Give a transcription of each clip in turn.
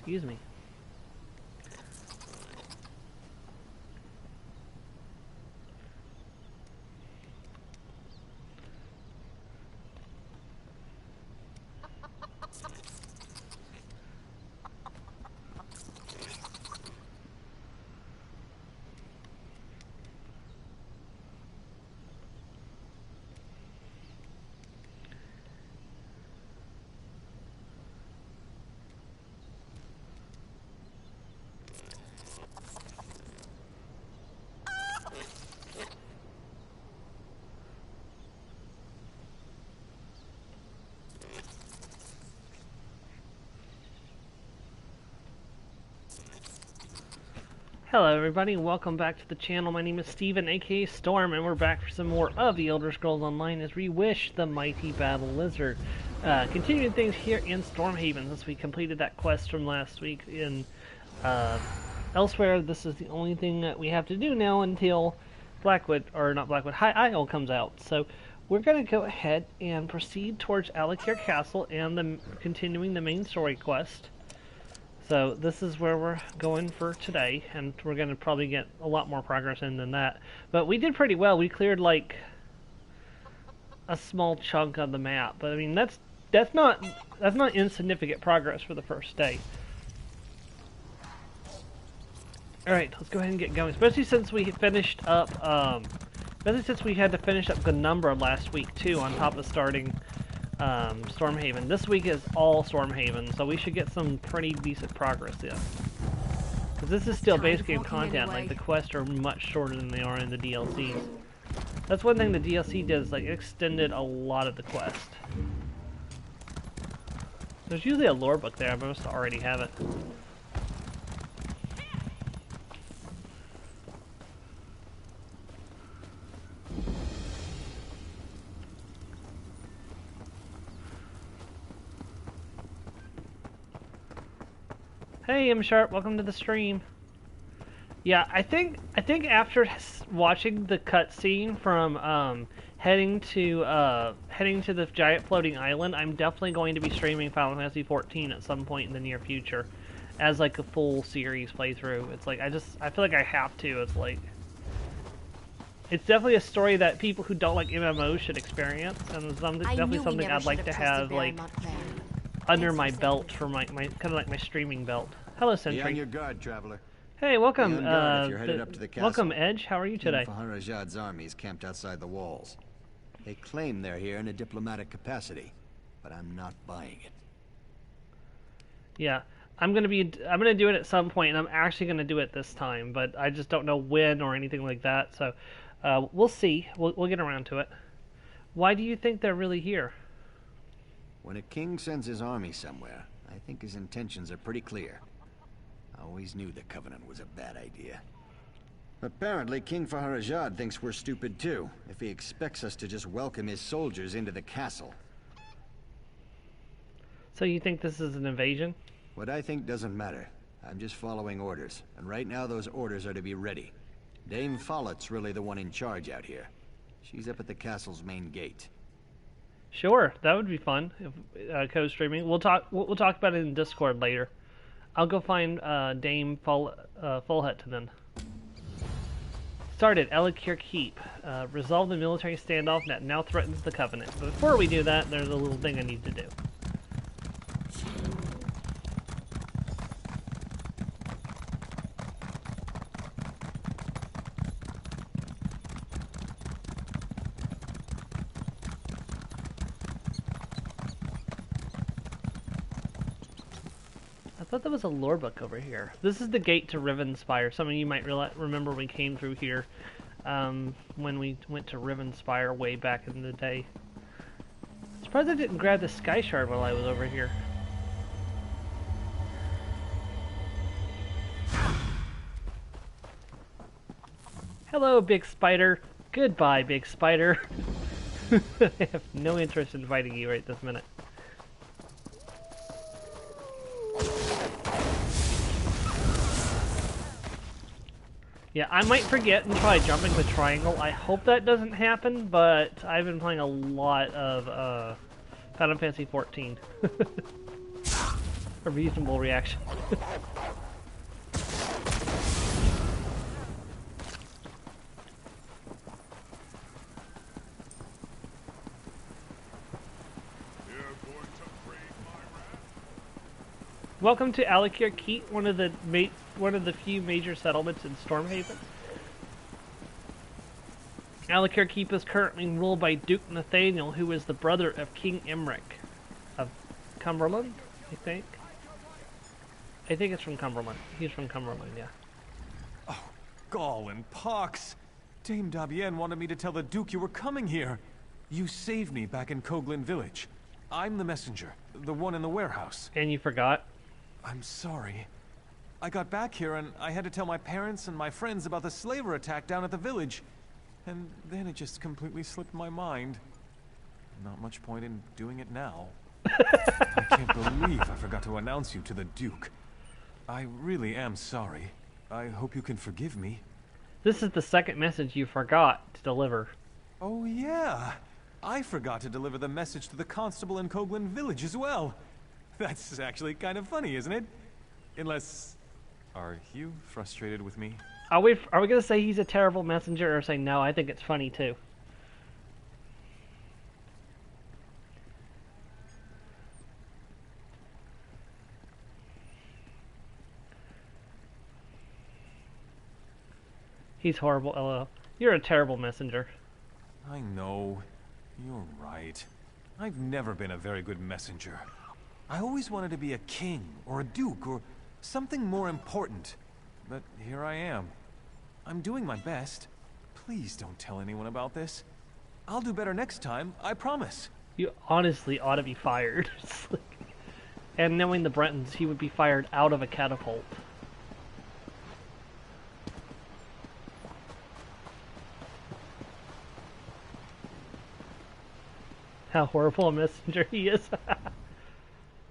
Excuse me. Hello everybody, and welcome back to the channel. My name is Steven, aka Storm, and we're back for some more of the Elder Scrolls Online as Reewish, the Mighty Battle Lizard. Continuing things here in Stormhaven, since we completed that quest from last week in elsewhere. This is the only thing that we have to do now until High Isle comes out. So we're going to go ahead and proceed towards Alakir Castle and continuing the main story quest. So this is where we're going for today, and we're going to probably get a lot more progress in than that. But we did pretty well. We cleared like a small chunk of the map, but I mean that's not insignificant progress for the first day. All right, let's go ahead and get going. Especially since we finished up, especially since we had to finish up Penumbra last week too, on top of starting Stormhaven. This week is all Stormhaven, so we should get some pretty decent progress in. Because this is still base game content, like the quests are much shorter than they are in the DLCs. That's one thing the DLC did, is like it extended a lot of the quest. There's usually a lore book there, I must already have it. Hey, M Sharp, welcome to the stream. Yeah, I think after watching the cutscene from heading to the giant floating island, I'm definitely going to be streaming Final Fantasy XIV at some point in the near future, as like a full series playthrough. It's like I feel like I have to. It's like it's definitely a story that people who don't like MMOs should experience, and it's definitely something I'd like to have like under my belt for my kind of like my streaming belt. Hello, Sentry. Be on your guard, traveler. Hey, welcome. Be on guard if you're headed up to the castle. Welcome, Edge. How are you today? Faharajad's army is camped outside the walls. They claim they're here in a diplomatic capacity, but I'm not buying it. Yeah, I'm gonna do it at some point, and I'm actually gonna do it this time, but I just don't know when or anything like that. So we'll see. We'll get around to it. Why do you think they're really here? When a king sends his army somewhere, I think his intentions are pretty clear. I always knew the Covenant was a bad idea. Apparently, King Faharajad thinks we're stupid too, if he expects us to just welcome his soldiers into the castle. So you think this is an invasion? What I think doesn't matter. I'm just following orders, and right now those orders are to be ready. Dame Follett's really the one in charge out here. She's up at the castle's main gate. Sure, that would be fun. If, co-streaming. We'll talk about it in Discord later. I'll go find Dame Fullhut then. Started Alakir Keep. Resolve the military standoff that now threatens the Covenant. But before we do that, there's a little thing I need to do. I thought there was a lore book over here. This is the gate to Riven Spire. Some of you might remember we came through here when we went to Riven Spire way back in the day. Surprised I didn't grab the Sky Shard while I was over here. Hello, Big Spider. Goodbye, Big Spider. I have no interest in fighting you right this minute. Yeah, I might forget and try jumping the triangle. I hope that doesn't happen, but I've been playing a lot of Final Fantasy XIV. A reasonable reaction. Welcome to Alakir Keat, one of the few major settlements in Stormhaven. Alakir Keep is currently ruled by Duke Nathaniel, who is the brother of King Emric of Cumberland, I think. I think it's from Cumberland. He's from Cumberland, yeah. Oh, gall and pox! Dame Dabienne wanted me to tell the Duke you were coming here. You saved me back in Coglin Village. I'm the messenger, the one in the warehouse. And you forgot? I'm sorry. I got back here and I had to tell my parents and my friends about the slaver attack down at the village. And then it just completely slipped my mind. Not much point in doing it now. I can't believe I forgot to announce you to the Duke. I really am sorry. I hope you can forgive me. This is the second message you forgot to deliver. Oh yeah. I forgot to deliver the message to the constable in Coglin Village as well. That's actually kind of funny, isn't it? Unless... Are you frustrated with me? Are we going to say he's a terrible messenger or say no, I think it's funny too? He's horrible, LOL. You're a terrible messenger. I know. You're right. I've never been a very good messenger. I always wanted to be a king, or a duke, or something more important. But here I am. I'm doing my best. Please don't tell anyone about this. I'll do better next time, I promise. You honestly ought to be fired. And knowing the Bretons, he would be fired out of a catapult. How horrible a messenger he is.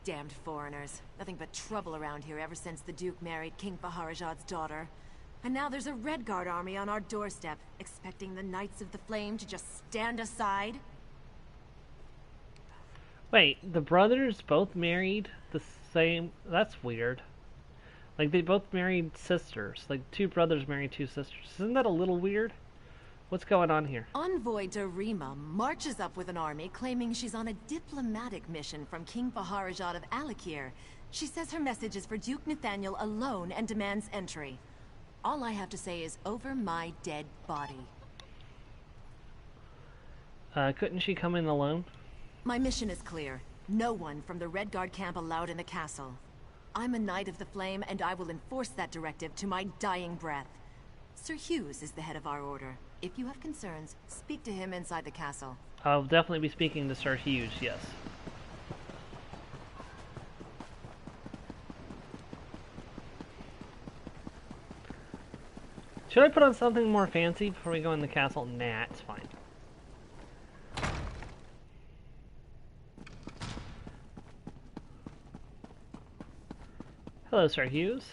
Damned foreigners. Nothing but trouble around here ever since the Duke married King Baharajad's daughter. And now there's a Red Guard army on our doorstep, expecting the Knights of the Flame to just stand aside? Wait, the brothers both married the same... That's weird. Like, they both married sisters. Like, two brothers married two sisters. Isn't that a little weird? What's going on here? Envoy Darima marches up with an army claiming she's on a diplomatic mission from King Baharajad of Alakir. She says her message is for Duke Nathaniel alone and demands entry. All I have to say is over my dead body. Couldn't she come in alone? My mission is clear. No one from the Red Guard camp allowed in the castle. I'm a Knight of the Flame and I will enforce that directive to my dying breath. Sir Hughes is the head of our order. If you have concerns, speak to him inside the castle. I'll definitely be speaking to Sir Hughes, yes. Should I put on something more fancy before we go in the castle? Nah, it's fine. Hello, Sir Hughes.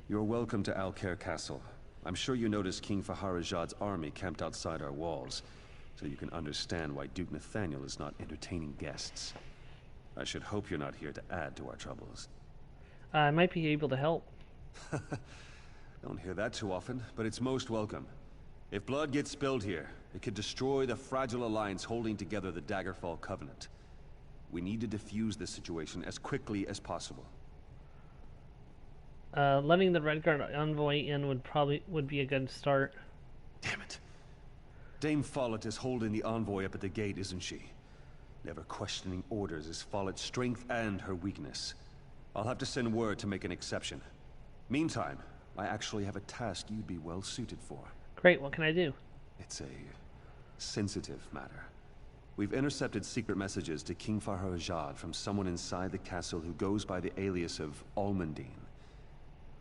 You're welcome to Alcair Castle. I'm sure you noticed King Faharajad's army camped outside our walls, so you can understand why Duke Nathaniel is not entertaining guests. I should hope you're not here to add to our troubles. I might be able to help. Don't hear that too often, but it's most welcome. If blood gets spilled here, it could destroy the fragile alliance holding together the Daggerfall Covenant. We need to defuse this situation as quickly as possible. Letting the Red Guard envoy in would be a good start. Damn it. Dame Follett is holding the envoy up at the gate, isn't she? Never questioning orders is Follett's strength and her weakness. I'll have to send word to make an exception. Meantime, I actually have a task you'd be well suited for. Great, what can I do? It's a sensitive matter. We've intercepted secret messages to King Faharajad from someone inside the castle who goes by the alias of Almondine.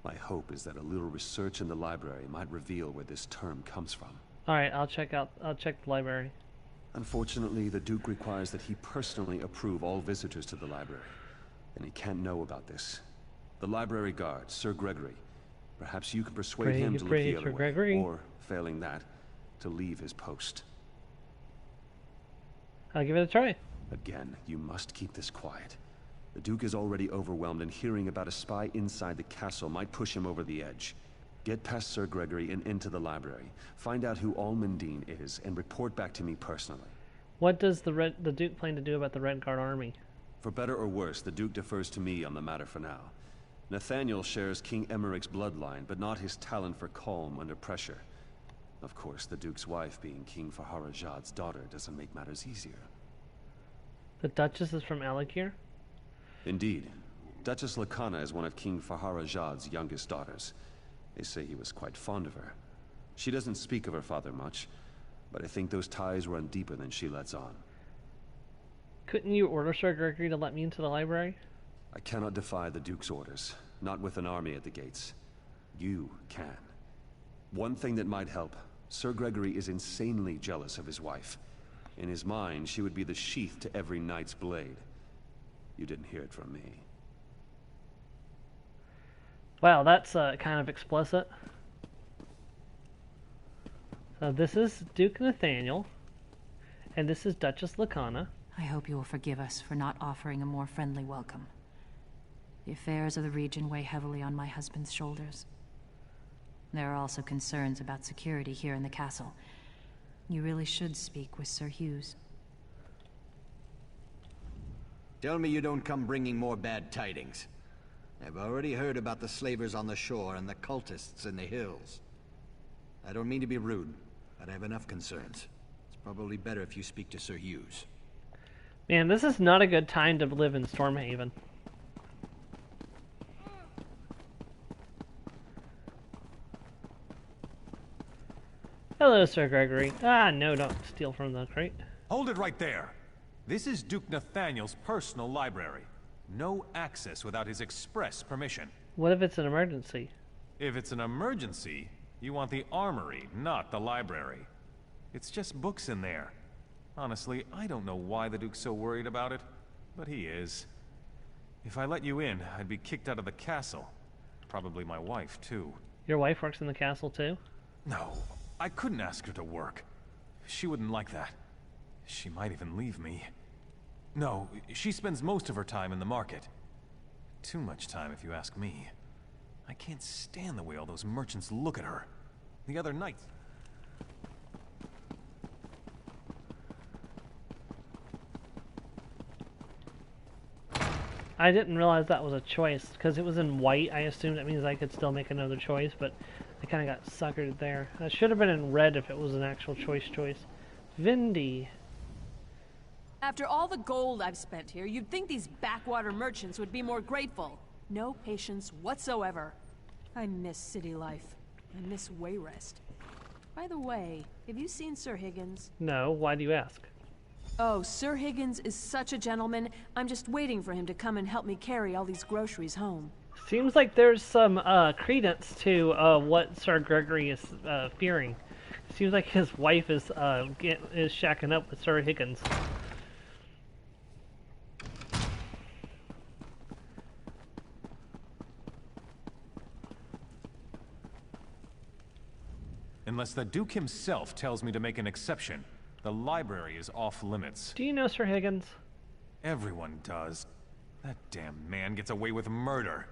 My hope is that a little research in the library might reveal where this term comes from. Alright, I'll check the library. Unfortunately, the Duke requires that he personally approve all visitors to the library, and he can't know about this. The library guard, Sir Gregory, perhaps you can persuade him to look the other way, or, failing that, to leave his post. I'll give it a try. Again, you must keep this quiet. The Duke is already overwhelmed, and hearing about a spy inside the castle might push him over the edge. Get past Sir Gregory and into the library. Find out who Almundine is, and report back to me personally. What does the Duke plan to do about the Red Guard army? For better or worse, the Duke defers to me on the matter for now. Nathaniel shares King Emmerich's bloodline, but not his talent for calm under pressure. Of course, the Duke's wife being King Faharajad's daughter doesn't make matters easier. The Duchess is from Alikir? Indeed. Duchess Lakana is one of King Faharajad's youngest daughters. They say he was quite fond of her. She doesn't speak of her father much, but I think those ties run deeper than she lets on. Couldn't you order Sir Gregory to let me into the library? I cannot defy the Duke's orders, not with an army at the gates. You can. One thing that might help, Sir Gregory is insanely jealous of his wife. In his mind, she would be the sheath to every knight's blade. You didn't hear it from me. Wow, that's kind of explicit. So this is Duke Nathaniel, and this is Duchess Lakana. I hope you will forgive us for not offering a more friendly welcome. The affairs of the region weigh heavily on my husband's shoulders. There are also concerns about security here in the castle. You really should speak with Sir Hughes. Tell me you don't come bringing more bad tidings. I've already heard about the slavers on the shore and the cultists in the hills. I don't mean to be rude, but I have enough concerns. It's probably better if you speak to Sir Hughes. Man, this is not a good time to live in Stormhaven. Hello, Sir Gregory. Ah, no, don't steal from the crate. Hold it right there. This is Duke Nathaniel's personal library. No access without his express permission. What if it's an emergency? If it's an emergency, you want the armory, not the library. It's just books in there. Honestly, I don't know why the Duke's so worried about it, but he is. If I let you in, I'd be kicked out of the castle. Probably my wife, too. Your wife works in the castle, too? No, I couldn't ask her to work. She wouldn't like that. She might even leave me. No, she spends most of her time in the market. Too much time, if you ask me. I can't stand the way all those merchants look at her. The other night... I didn't realize that was a choice, because it was in white. I assumed that means I could still make another choice, but I kind of got suckered there. It should have been in red if it was an actual choice. Vindy. After all the gold I've spent here, you'd think these backwater merchants would be more grateful. No patience whatsoever. I miss city life. I miss Wayrest. By the way, have you seen Sir Higgins? No, why do you ask? Oh, Sir Higgins is such a gentleman. I'm just waiting for him to come and help me carry all these groceries home. Seems like there's some credence to what Sir Gregory is fearing. Seems like his wife is shacking up with Sir Higgins. Unless the Duke himself tells me to make an exception, the library is off limits. Do you know Sir Higgins? Everyone does. That damn man gets away with murder.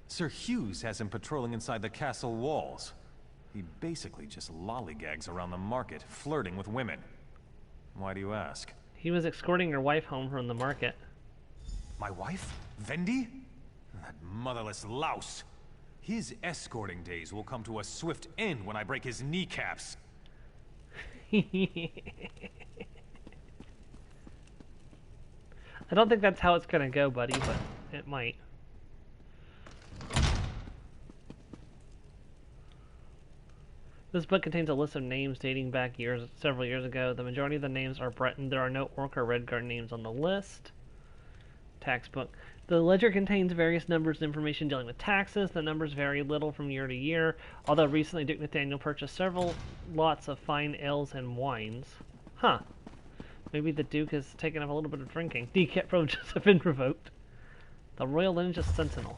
Sir Hughes has him patrolling inside the castle walls. He basically just lollygags around the market, flirting with women. Why do you ask? He was escorting your wife home from the market. My wife? Vendi? That motherless louse. His escorting days will come to a swift end when I break his kneecaps. I don't think that's how it's gonna go, buddy, but it might. This book contains a list of names dating back several years ago. The majority of the names are Breton. There are no Orc or Redguard names on the list. Tax book. The ledger contains various numbers and information dealing with taxes. The numbers vary little from year to year, although recently Duke Nathaniel purchased several lots of fine ales and wines. Huh. Maybe the Duke has taken up a little bit of drinking. Decap privileges have been revoked. The Royal Ninja Sentinel.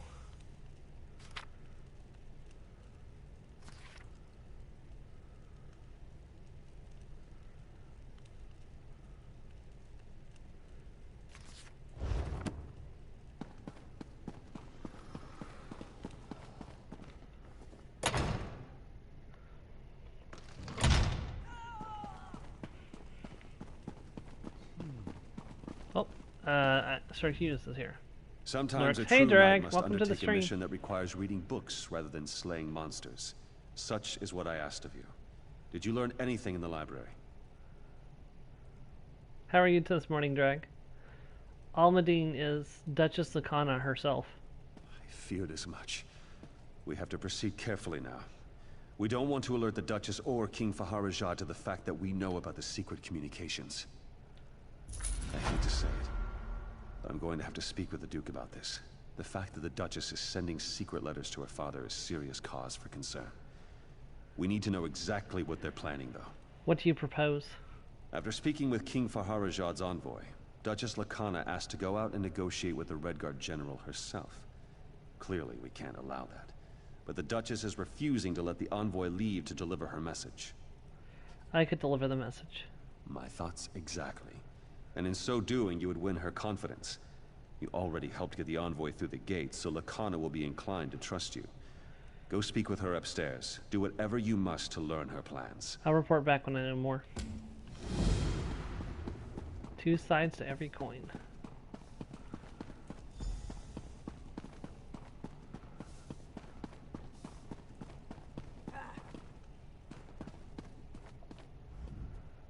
Sir Hughes is here. Sometimes a Hey, true Drag, knight must welcome to the undertake a stream. mission that requires reading books rather than slaying monsters. Such is what I asked of you. Did you learn anything in the library? How are you this morning, Drag? Almadine is Duchess Lacana herself. I feared as much. We have to proceed carefully now. We don't want to alert the Duchess or King Faharajah to the fact that we know about the secret communications. I hate to say it, but I'm going to have to speak with the Duke about this. The fact that the Duchess is sending secret letters to her father is serious cause for concern. We need to know exactly what they're planning, though. What do you propose? After speaking with King Faharajah's envoy, Duchess Lacana asked to go out and negotiate with the Redguard General herself. Clearly, we can't allow that. But the Duchess is refusing to let the envoy leave to deliver her message. I could deliver the message. My thoughts exactly. And in so doing, you would win her confidence. You already helped get the envoy through the gate, so Lacana will be inclined to trust you. Go speak with her upstairs. Do whatever you must to learn her plans. I'll report back when I know more. Two sides to every coin.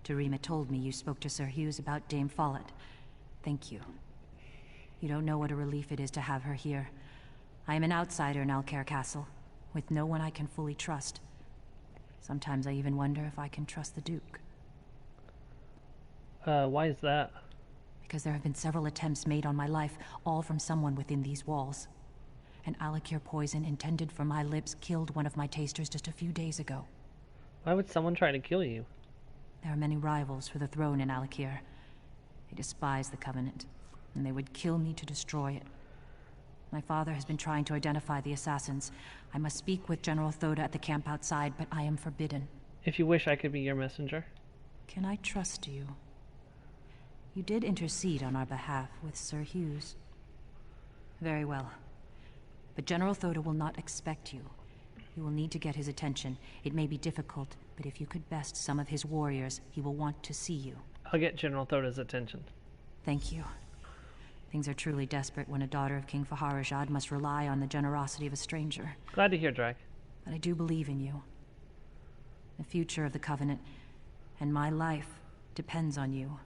Darima told me you spoke to Sir Hughes about Dame Follett. Thank you. You don't know what a relief it is to have her here. I am an outsider in Alcaire Castle, with no one I can fully trust. Sometimes I even wonder if I can trust the Duke. Why is that? Because there have been several attempts made on my life, all from someone within these walls. An Alakir poison intended for my lips killed one of my tasters just a few days ago. Why would someone try to kill you? There are many rivals for the throne in Alakir. They despise the Covenant, and they would kill me to destroy it. My father has been trying to identify the assassins. I must speak with General Thoda at the camp outside, but I am forbidden. If you wish, I could be your messenger. Can I trust you? You did intercede on our behalf with Sir Hughes. Very well. But General Thoda will not expect you. You will need to get his attention. It may be difficult, but if you could best some of his warriors, he will want to see you. I'll get General Thoda's attention. Thank you. Things are truly desperate when a daughter of King Faharajah must rely on the generosity of a stranger. Glad to hear, Drag. But I do believe in you. The future of the Covenant, and my life, depends on you.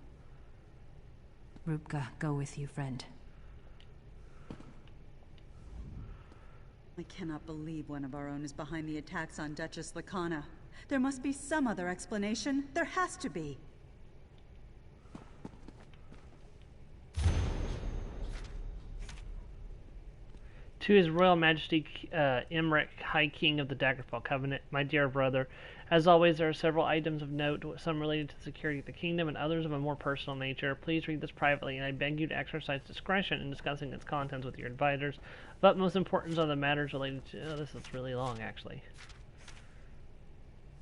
Rupka, go with you, friend. I cannot believe one of our own is behind the attacks on Duchess Lacana. There must be some other explanation. There has to be. To His Royal Majesty Imric, High King of the Daggerfall Covenant, my dear brother, as always there are several items of note, some related to the security of the kingdom and others of a more personal nature. Please read this privately, and I beg you to exercise discretion in discussing its contents with your advisors. Of utmost importance are the matters related to... Oh, this is really long, actually.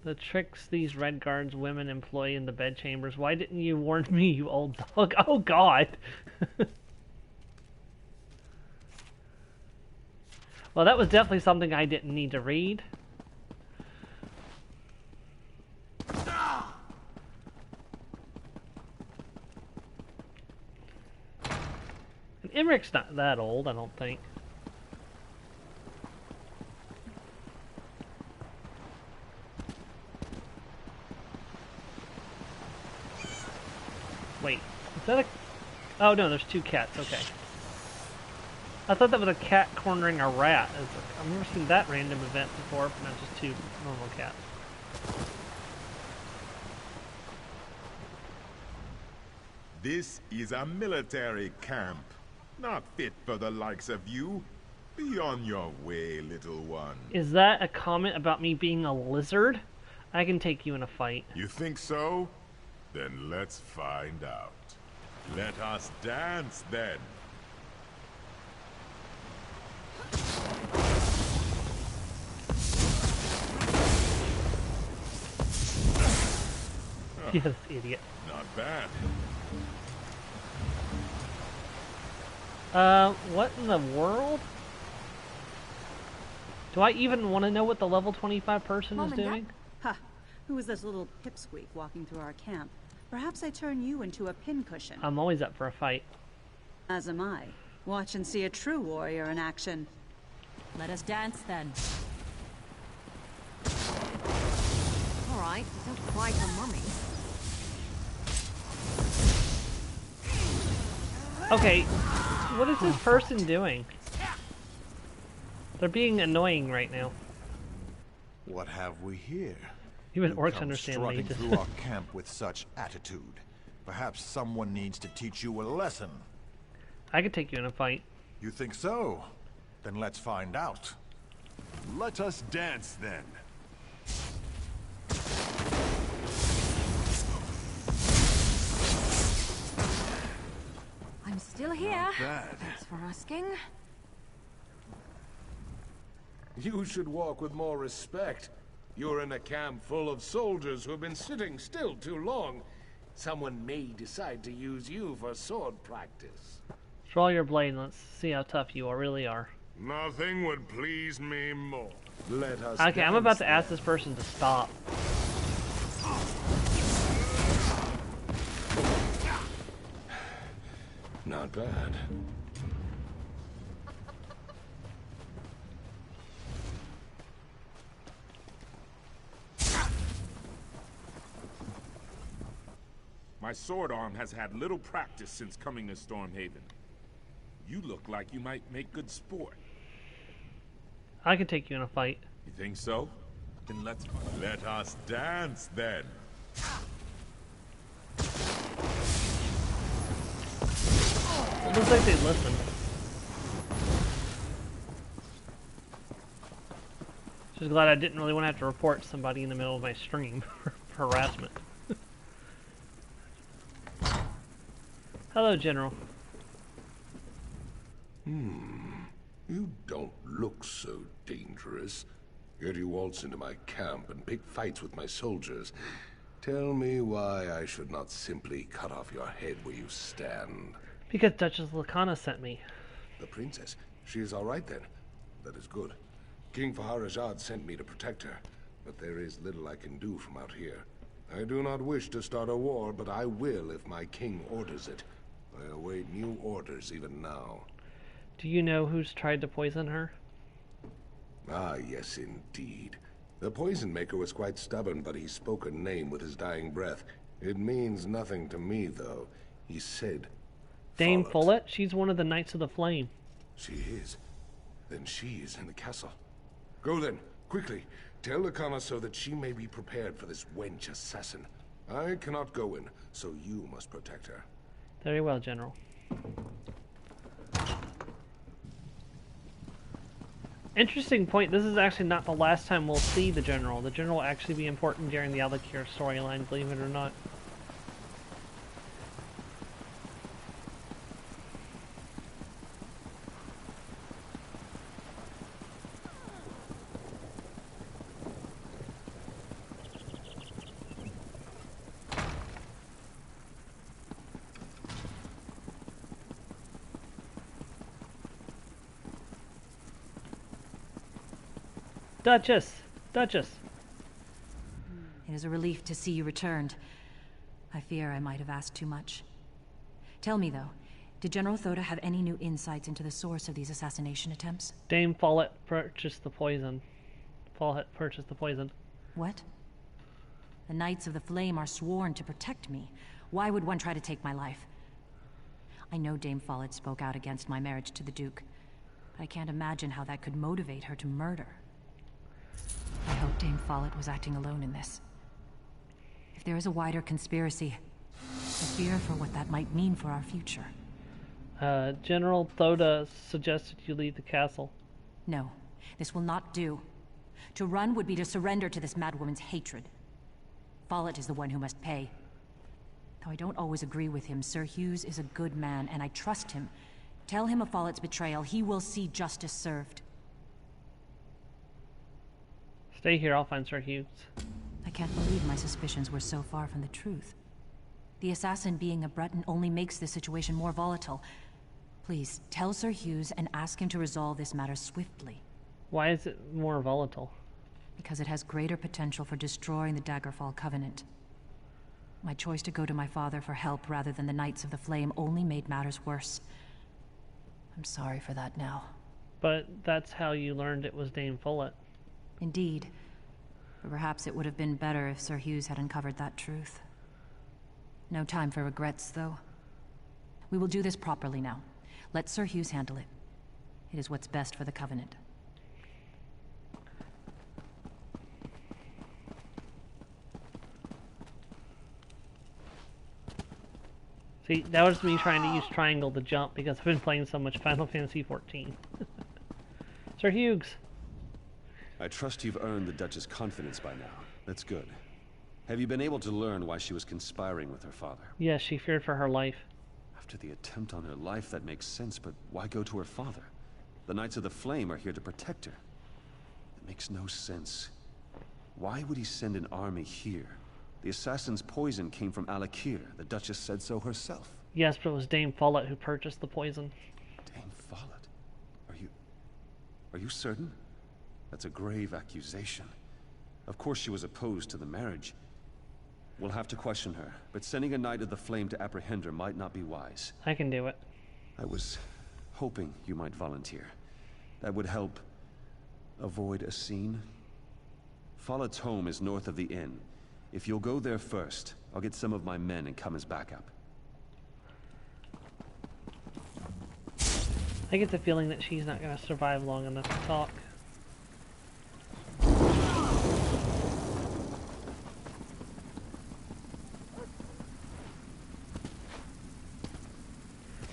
The tricks these Redguard's women employ in the bedchambers. Why didn't you warn me, you old dog? Oh, God! Well, that was definitely something I didn't need to read. And Imric's not that old, I don't think. Wait, is that a... Oh, no, there's two cats, okay. I thought that was a cat cornering a rat. I've never seen that random event before, not just two normal cats. This is a military camp, not fit for the likes of you. Be on your way, little one. Is that a comment about me being a lizard? I can take you in a fight. You think so? Then let's find out. Let us dance, then. Yes, idiot. Not bad. What in the world? Do I even want to know what the level 25 person is doing? Ha! Who is this little pipsqueak walking through our camp? Perhaps I turn you into a pincushion. I'm always up for a fight. As am I. Watch and see a true warrior in action. Let us dance then. All right, don't cry for mummy. Okay, what is this person doing? They're being annoying right now. What have we here? Even You orcs come understand strutting mages. through our camp with such attitude. Perhaps someone needs to teach you a lesson. I could take you in a fight. You think so? Then let's find out. Let us dance then. I'm still here. Not bad. Thanks for asking. You should walk with more respect. You're in a camp full of soldiers who have been sitting still too long. Someone may decide to use you for sword practice. Draw your blade and let's see how tough you really are. Nothing would please me more. Let us Okay, I'm about to ask dance this person to stop. Not bad. My sword arm has had little practice since coming to Stormhaven. You look like you might make good sport. I can take you in a fight. You think so? Then let us dance then. It looks like they listen. Just glad I didn't really want to have to report somebody in the middle of my stream for harassment. Hello, General. You don't look so dangerous. Yet you waltz into my camp and pick fights with my soldiers. Tell me why I should not simply cut off your head where you stand. Because Duchess Lacana sent me. The princess? She is all right then. That is good. King Faharajad sent me to protect her, but there is little I can do from out here. I do not wish to start a war, but I will if my king orders it. I await new orders even now. Do you know who's tried to poison her? Ah, yes, indeed. The poison maker was quite stubborn, but he spoke a name with his dying breath. It means nothing to me, though. He said... Dame Follett. Follett? She's one of the Knights of the Flame. She is. Then she is in the castle. Go then, quickly. Tell Lacana so that she may be prepared for this wench assassin. I cannot go in, so you must protect her. Very well, General. Interesting point. This is actually not the last time we'll see the General. The General will actually be important during the Alakir storyline, believe it or not. Duchess! Duchess! It is a relief to see you returned. I fear I might have asked too much. Tell me, though, did General Thoda have any new insights into the source of these assassination attempts? Dame Follett purchased the poison. Follett purchased the poison. What? The Knights of the Flame are sworn to protect me. Why would one try to take my life? I know Dame Follett spoke out against my marriage to the Duke, but I can't imagine how that could motivate her to murder. I hope Dame Follett was acting alone in this. If there is a wider conspiracy, I fear for what that might mean for our future. General Thoda suggested you leave the castle. No, this will not do. To run would be to surrender to this madwoman's hatred. Follett is the one who must pay. Though I don't always agree with him, Sir Hughes is a good man, and I trust him. Tell him of Follett's betrayal. He will see justice served. Stay here, I'll find Sir Hughes. I can't believe my suspicions were so far from the truth. The assassin being a Breton only makes this situation more volatile. Please, tell Sir Hughes and ask him to resolve this matter swiftly. Why is it more volatile? Because it has greater potential for destroying the Daggerfall Covenant. My choice to go to my father for help rather than the Knights of the Flame only made matters worse. I'm sorry for that now. But that's how you learned it was Dame Follett. Indeed. But perhaps it would have been better if Sir Hughes had uncovered that truth. No time for regrets, though. We will do this properly now. Let Sir Hughes handle it. It is what's best for the Covenant. See, that was me trying to use triangle to jump because I've been playing so much Final Fantasy XIV. Sir Hughes. I trust you've earned the Duchess' confidence by now. That's good. Have you been able to learn why she was conspiring with her father? Yes, she feared for her life. After the attempt on her life, that makes sense, but why go to her father? The Knights of the Flame are here to protect her. It makes no sense. Why would he send an army here? The assassin's poison came from Alakir. The Duchess said so herself. Yes, but it was Dame Follett who purchased the poison. Dame Follett? Are you certain? That's a grave accusation. Of course she was opposed to the marriage. We'll have to question her, but sending a Knight of the Flame to apprehend her might not be wise. I can do it. I was hoping you might volunteer. That would help avoid a scene. Follett's home is north of the inn. If you'll go there first, I'll get some of my men and come as backup. I get the feeling that she's not going to survive long enough to talk.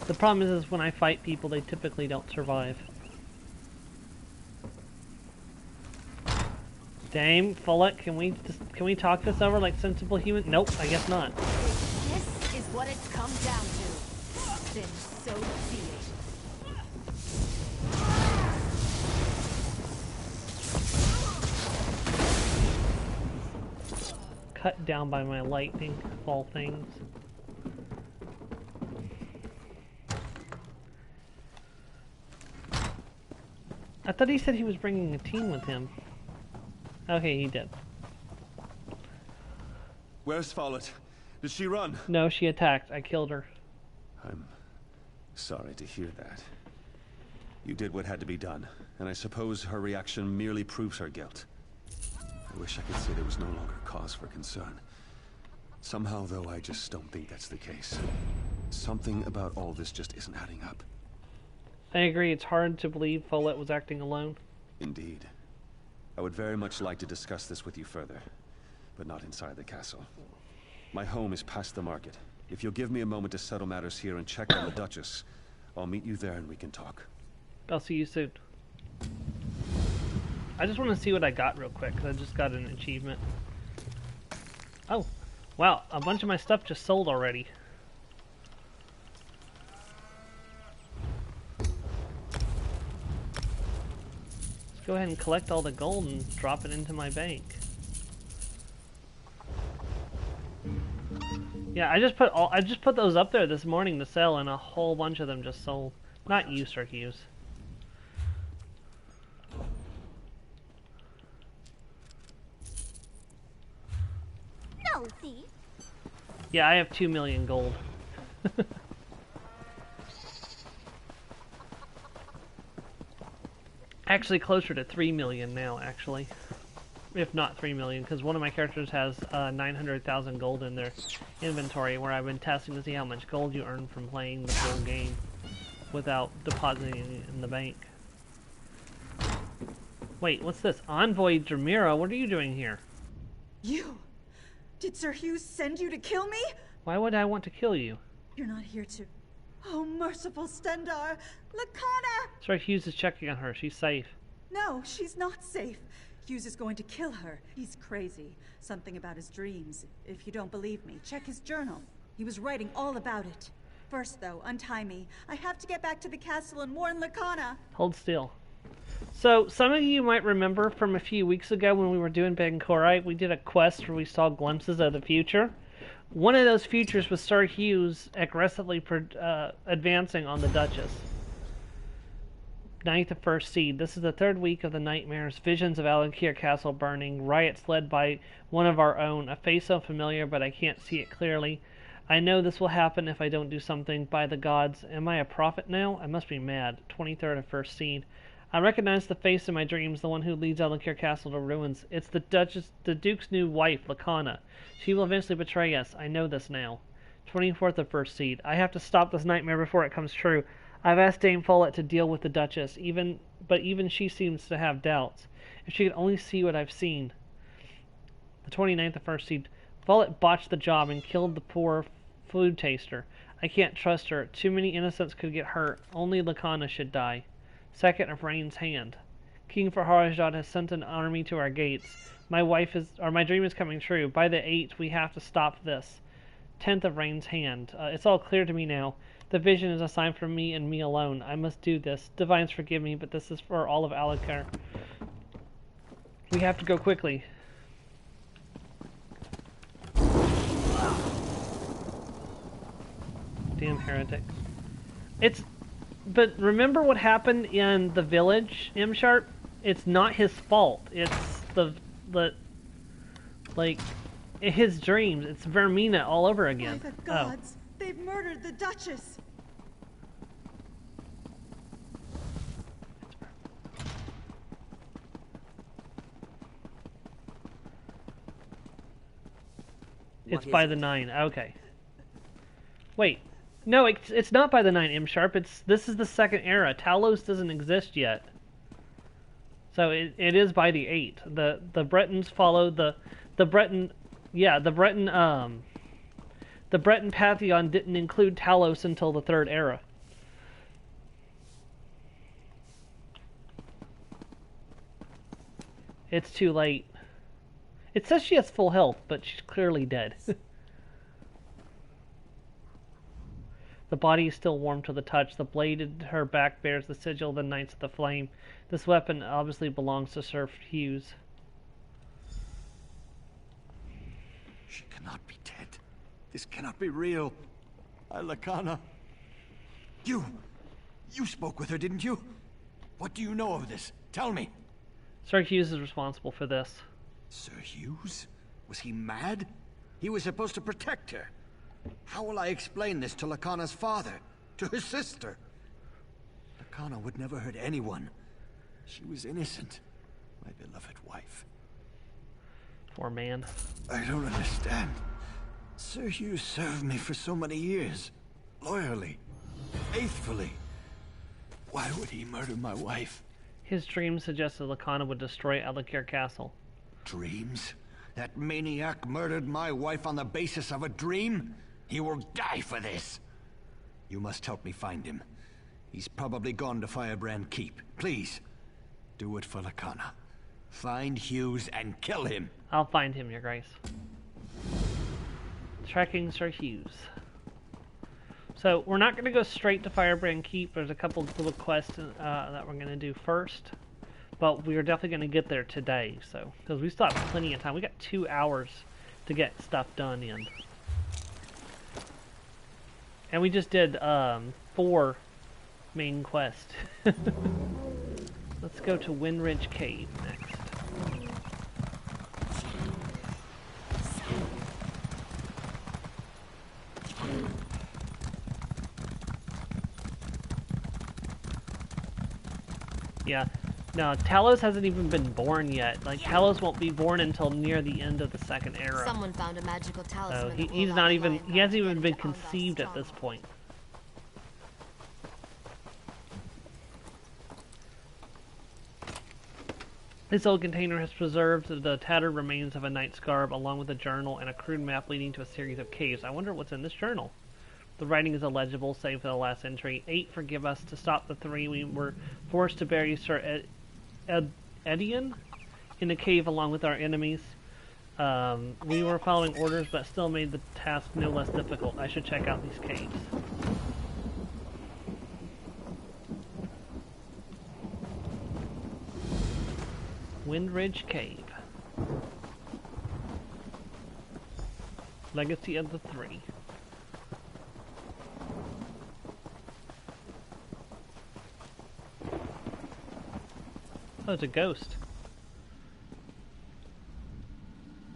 The problem is when I fight people, they typically don't survive. Dame Follett, can we talk this over like sensible humans? Nope, I guess not. This is what it's come down to. Then so be it. Cut down by my lightning, of all things. I thought he said he was bringing a team with him. Okay, he did. Where's Follett? Did she run? No, she attacked. I killed her. I'm sorry to hear that. You did what had to be done, and I suppose her reaction merely proves her guilt. I wish I could say there was no longer cause for concern. Somehow, though, I just don't think that's the case. Something about all this just isn't adding up. I agree, it's hard to believe Follett was acting alone. Indeed. I would very much like to discuss this with you further, but not inside the castle. My home is past the market. If you'll give me a moment to settle matters here and check on the Duchess, I'll meet you there and we can talk. I'll see you soon. I just want to see what I got real quick, because I just got an achievement. Oh, wow, a bunch of my stuff just sold already. Let's go ahead and collect all the gold and drop it into my bank. Yeah, I just put those up there this morning to sell, and a whole bunch of them just sold. Not you, Sir Hughes. No thief. Yeah, I have 2 million gold. Actually, closer to 3 million now, actually. If not 3 million, because one of my characters has 900,000 gold in their inventory, where I've been testing to see how much gold you earn from playing the full game without depositing it in the bank. Wait, what's this? Envoy Dramira, what are you doing here? You! Did Sir Hughes send you to kill me? Why would I want to kill you? You're not here to... Oh, merciful Stendar! Lakana! Sir Hughes is checking on her. She's safe. No, she's not safe. Hughes is going to kill her. He's crazy. Something about his dreams. If you don't believe me, check his journal. He was writing all about it. First, though, untie me. I have to get back to the castle and warn Lakana. Hold still. So, some of you might remember from a few weeks ago when we were doing Bankorite, we did a quest where we saw glimpses of the future. One of those futures was Sir Hughes aggressively advancing on the Duchess. Ninth of First Seed. This is the third week of the nightmares. Visions of Alakir Castle burning. Riots led by one of our own. A face so familiar, but I can't see it clearly. I know this will happen if I don't do something. By the gods, am I a prophet now? I must be mad. 23rd of first scene. I recognize the face in my dreams, the one who leads Alikir Castle to ruins. It's the Duke's new wife, Lacana. She will eventually betray us. I know this now. 24th of first seed. I have to stop this nightmare before it comes true. I've asked Dame Follett to deal with the Duchess, but even she seems to have doubts. If she could only see what I've seen. The 29th of first seed. Follett botched the job and killed the poor food taster. I can't trust her. Too many innocents could get hurt. Only Lacana should die. 2nd of Rain's hand. King Farharajad has sent an army to our gates. My dream is coming true. By the 8th, we have to stop this. 10th of Rain's hand. It's all clear to me now. The vision is a sign for me and me alone. I must do this. Divines forgive me, but this is for all of Alikir. We have to go quickly. Damn heretic. But remember what happened in the village, M-Sharp? It's not his fault. It's his dreams. It's Vermina all over again. By the gods, they've murdered the Duchess. It's by the 9. Okay. Wait. No, it's not by the 9, M-Sharp. This is the 2nd era. Talos doesn't exist yet. So it is by the 8. The Bretons followed the Breton pantheon didn't include Talos until the 3rd era. It's too late. It says she has full health, but she's clearly dead. The body is still warm to the touch. The blade at her back bears the sigil of the Knights of the Flame. This weapon obviously belongs to Sir Hughes. She cannot be dead. This cannot be real. Lacana. You spoke with her, didn't you? What do you know of this? Tell me. Sir Hughes is responsible for this. Sir Hughes? Was he mad? He was supposed to protect her. How will I explain this to Lacana's father? To her sister? Lacana would never hurt anyone. She was innocent. My beloved wife. Poor man. I don't understand. Sir Hughes served me for so many years. Loyally. Faithfully. Why would he murder my wife? His dreams suggested Lacana would destroy Alikir Castle. Dreams? That maniac murdered my wife on the basis of a dream? He will die for this. You must help me find him. He's probably gone to Firebrand Keep. Please, do it for Lacana. Find Hughes and kill him. I'll find him, Your Grace. Tracking Sir Hughes. So, we're not going to go straight to Firebrand Keep. There's a couple little quests that we're going to do first. But we're definitely going to get there today, so because we still have plenty of time. We got 2 hours to get stuff done in. And we just did 4 main quests. Let's go to Windridge Cave next. Yeah. No, Talos hasn't even been born yet. Like, Talos won't be born until near the end of the 2nd era. Someone found a magical talisman. So he hasn't even been conceived at this point. This old container has preserved the tattered remains of a knight's garb, along with a journal and a crude map leading to a series of caves. I wonder what's in this journal. The writing is illegible, save for the last entry. 8, forgive us. To stop the 3, we were forced to bury Sir Edion in a cave along with our enemies. We were following orders, but still made the task no less difficult. I should check out these caves. Windridge Cave. Legacy of the 3. Oh, it's a ghost.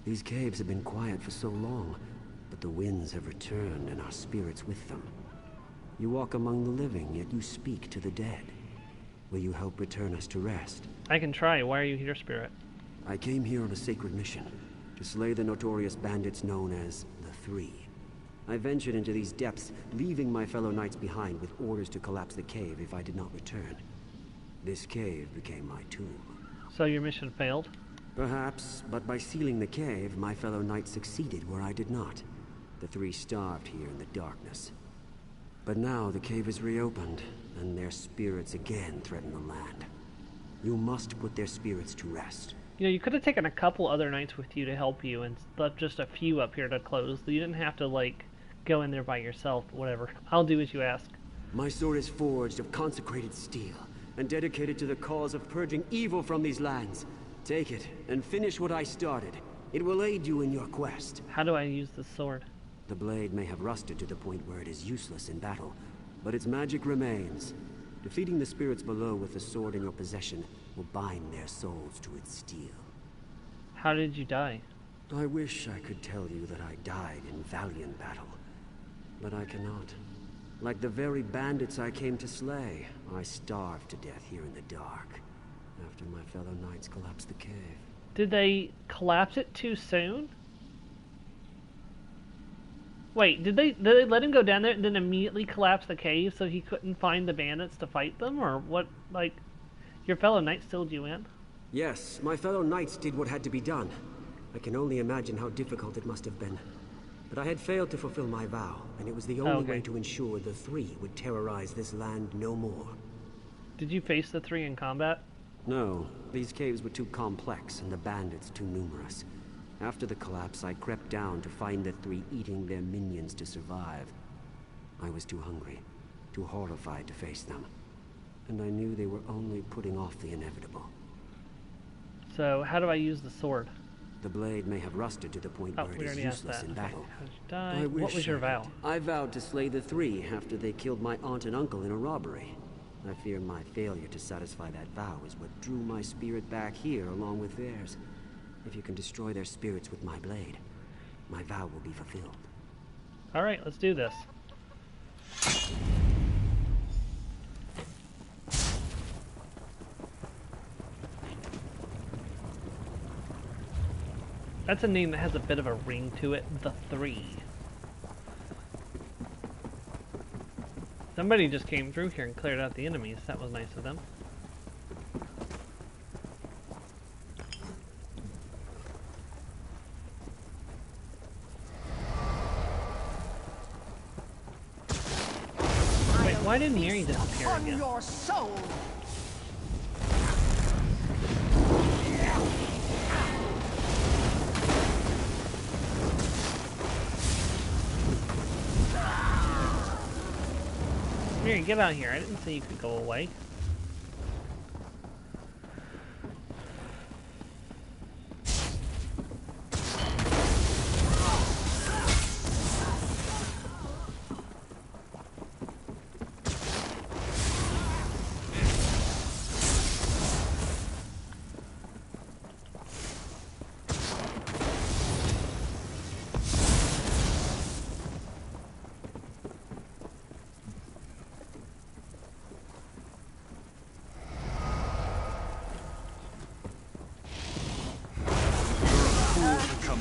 These caves have been quiet for so long. but the winds have returned and our spirits with them. You walk among the living, yet you speak to the dead. Will you help return us to rest? I can try. Why are you here, Spirit? I came here on a sacred mission, to slay the notorious bandits known as the Three. I ventured into these depths, leaving my fellow knights behind with orders to collapse the cave if I did not return. This cave became my tomb. So your mission failed? Perhaps, but by sealing the cave, my fellow knights succeeded where I did not. The Three starved here in the darkness. But now the cave is reopened, and their spirits again threaten the land. You must put their spirits to rest. You know, you could have taken a couple other knights with you to help you and left just a few up here to close. You didn't have to, like, go in there by yourself, whatever. I'll do as you ask. My sword is forged of consecrated steel, and dedicated to the cause of purging evil from these lands. Take it, and finish what I started. It will aid you in your quest. How do I use the sword? The blade may have rusted to the point where it is useless in battle, but its magic remains. Defeating the spirits below with the sword in your possession will bind their souls to its steel. How did you die? I wish I could tell you that I died in valiant battle, but I cannot. Like the very bandits I came to slay, I starved to death here in the dark, after my fellow knights collapsed the cave. Did they collapse it too soon? Wait, did they let him go down there and then immediately collapse the cave so he couldn't find the bandits to fight them? Or what, like, your fellow knights stilled you in? Yes, my fellow knights did what had to be done. I can only imagine how difficult it must have been. But I had failed to fulfill my vow, and it was the only way to ensure the Three would terrorize this land no more. Did you face the Three in combat? No, these caves were too complex and the bandits too numerous. After the collapse, I crept down to find the Three eating their minions to survive. I was too hungry, too horrified to face them. And I knew they were only putting off the inevitable. So, how do I use the sword? The blade may have rusted to the point where it is useless in battle. Okay. What was your vow? I vowed to slay the Three after they killed my aunt and uncle in a robbery. I fear my failure to satisfy that vow is what drew my spirit back here along with theirs. If you can destroy their spirits with my blade, my vow will be fulfilled. Alright, let's do this. That's a name that has a bit of a ring to it, the Three. Somebody just came through here and cleared out the enemies. That was nice of them. Wait, why did Mary disappear again? Your soul. Mary, get out here. I didn't say you could go away.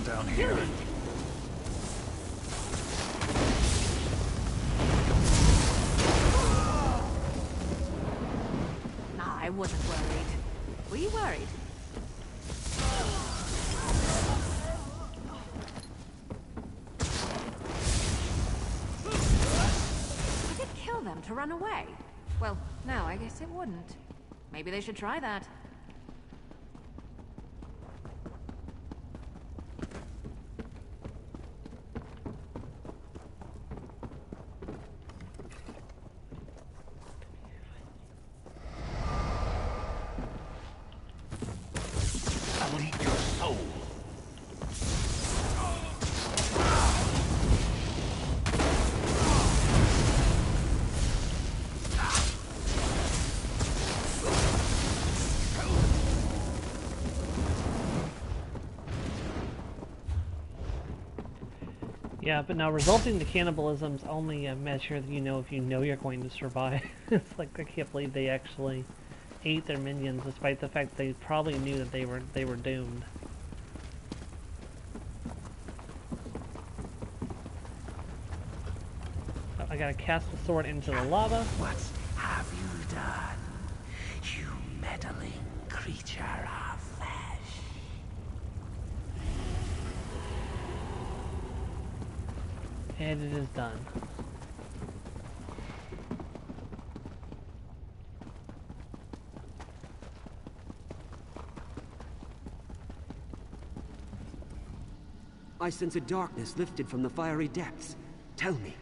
Down here. Nah, I wasn't worried. Were you worried? Did it kill them to run away? Well, no, I guess it wouldn't. Maybe they should try that. Yeah, but now resulting to cannibalism's only a measure that you know if you know you're going to survive. It's like, I can't believe they actually ate their minions, despite the fact they probably knew that they were doomed. Oh, I gotta cast the sword into the lava. What have you done, you meddling creature of flesh? And it is done. I sense a darkness lifted from the fiery depths. Tell me,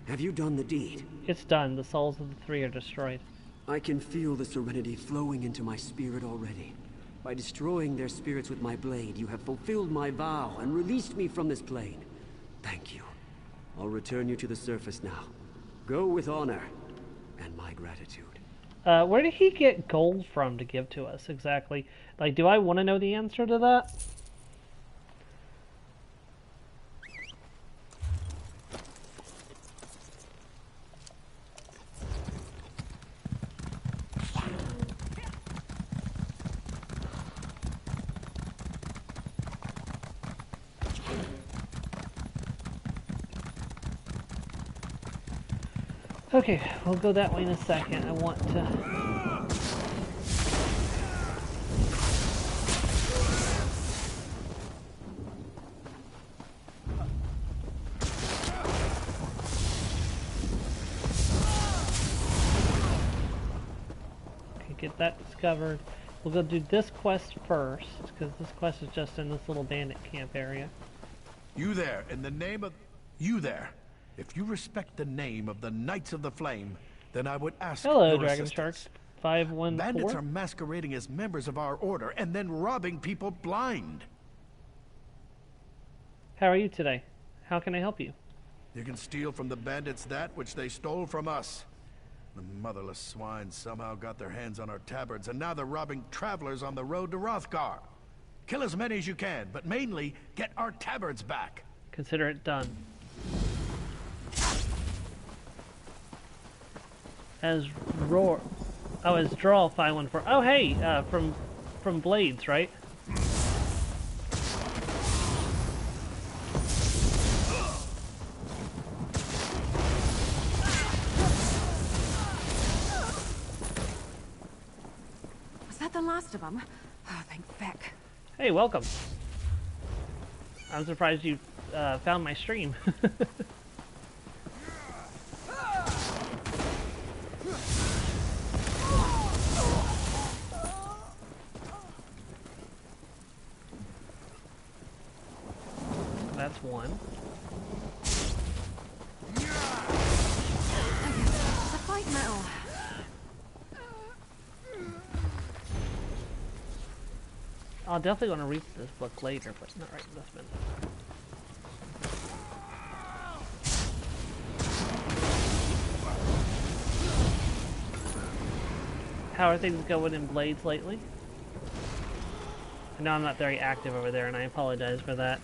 have you done the deed? It's done. The souls of the three are destroyed. I can feel the serenity flowing into my spirit already. By destroying their spirits with my blade, you have fulfilled my vow and released me from this plane. Thank you. I'll return you to the surface now. Go with honor and my gratitude. Where did he get gold from to give to us exactly? Like, do I want to know the answer to that? Okay, we'll go that way in a second. I want to... Okay, get that discovered. We'll go do this quest first, because this quest is just in this little bandit camp area. You there, in the name of... You there. If you respect the name of the Knights of the Flame, then I would ask Hello, your Dragon assistance. Shark 514. Bandits are masquerading as members of our order and then robbing people blind. How are you today? How can I help you? You can steal from the bandits that which they stole from us. The motherless swine somehow got their hands on our tabards, and now they're robbing travelers on the road to Rothgar. Kill as many as you can, but mainly get our tabards back. Consider it done. As roar, oh, as draw 514. Oh, hey, from Blades, right? Was that the last of them? Oh, thank feck. Hey, welcome. I'm surprised you found my stream. That's one. The fight metal. I'll definitely want to read this book later, but not right this minute. How are things going in Blades lately? I know I'm not very active over there, and I apologize for that.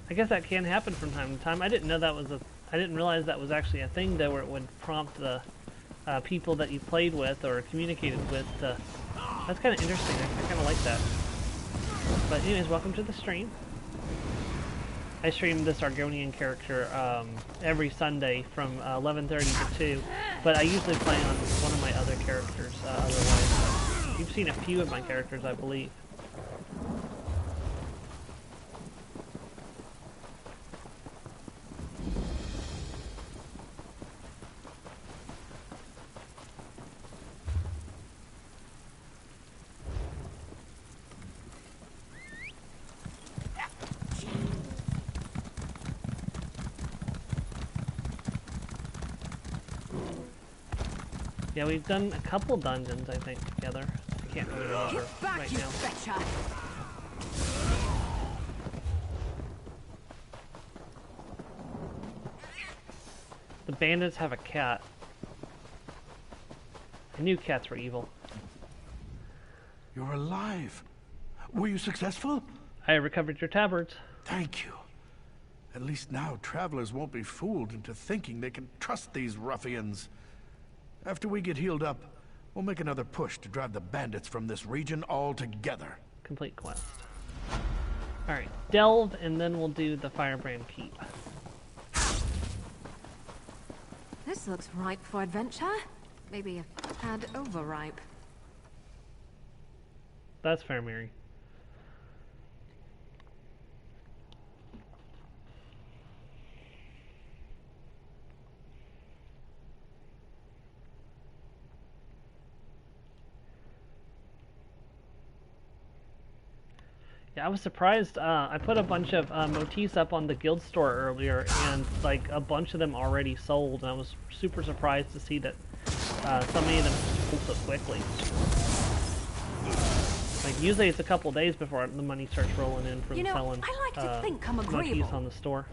I guess that can happen from time to time. I didn't know that was I didn't realize that was actually a thing though, where it would prompt the people that you played with or communicated with. That's kind of interesting. I kind of like that. But anyways, welcome to the stream. I stream this Argonian character every Sunday from 11:30 to 2, but I usually play on one of my other characters otherwise. You've seen a few of my characters, I believe. Yeah, we've done a couple dungeons, I think, together. I can't really remember Get back, right you now. betcha! The bandits have a cat. I knew cats were evil. You're alive. Were you successful? I recovered your tabards. Thank you. At least now travelers won't be fooled into thinking they can trust these ruffians. After we get healed up, we'll make another push to drive the bandits from this region altogether. Complete quest. Alright, delve, and then we'll do the Firebrand Keep. This looks ripe for adventure. Maybe a tad overripe. That's fair, Mary. Yeah, I was surprised. I put a bunch of motifs up on the guild store earlier, and like a bunch of them already sold. And I was super surprised to see that so many of them sold so quickly. Like usually it's a couple days before the money starts rolling in from selling I like to think I'm motifs agreeable. on the store.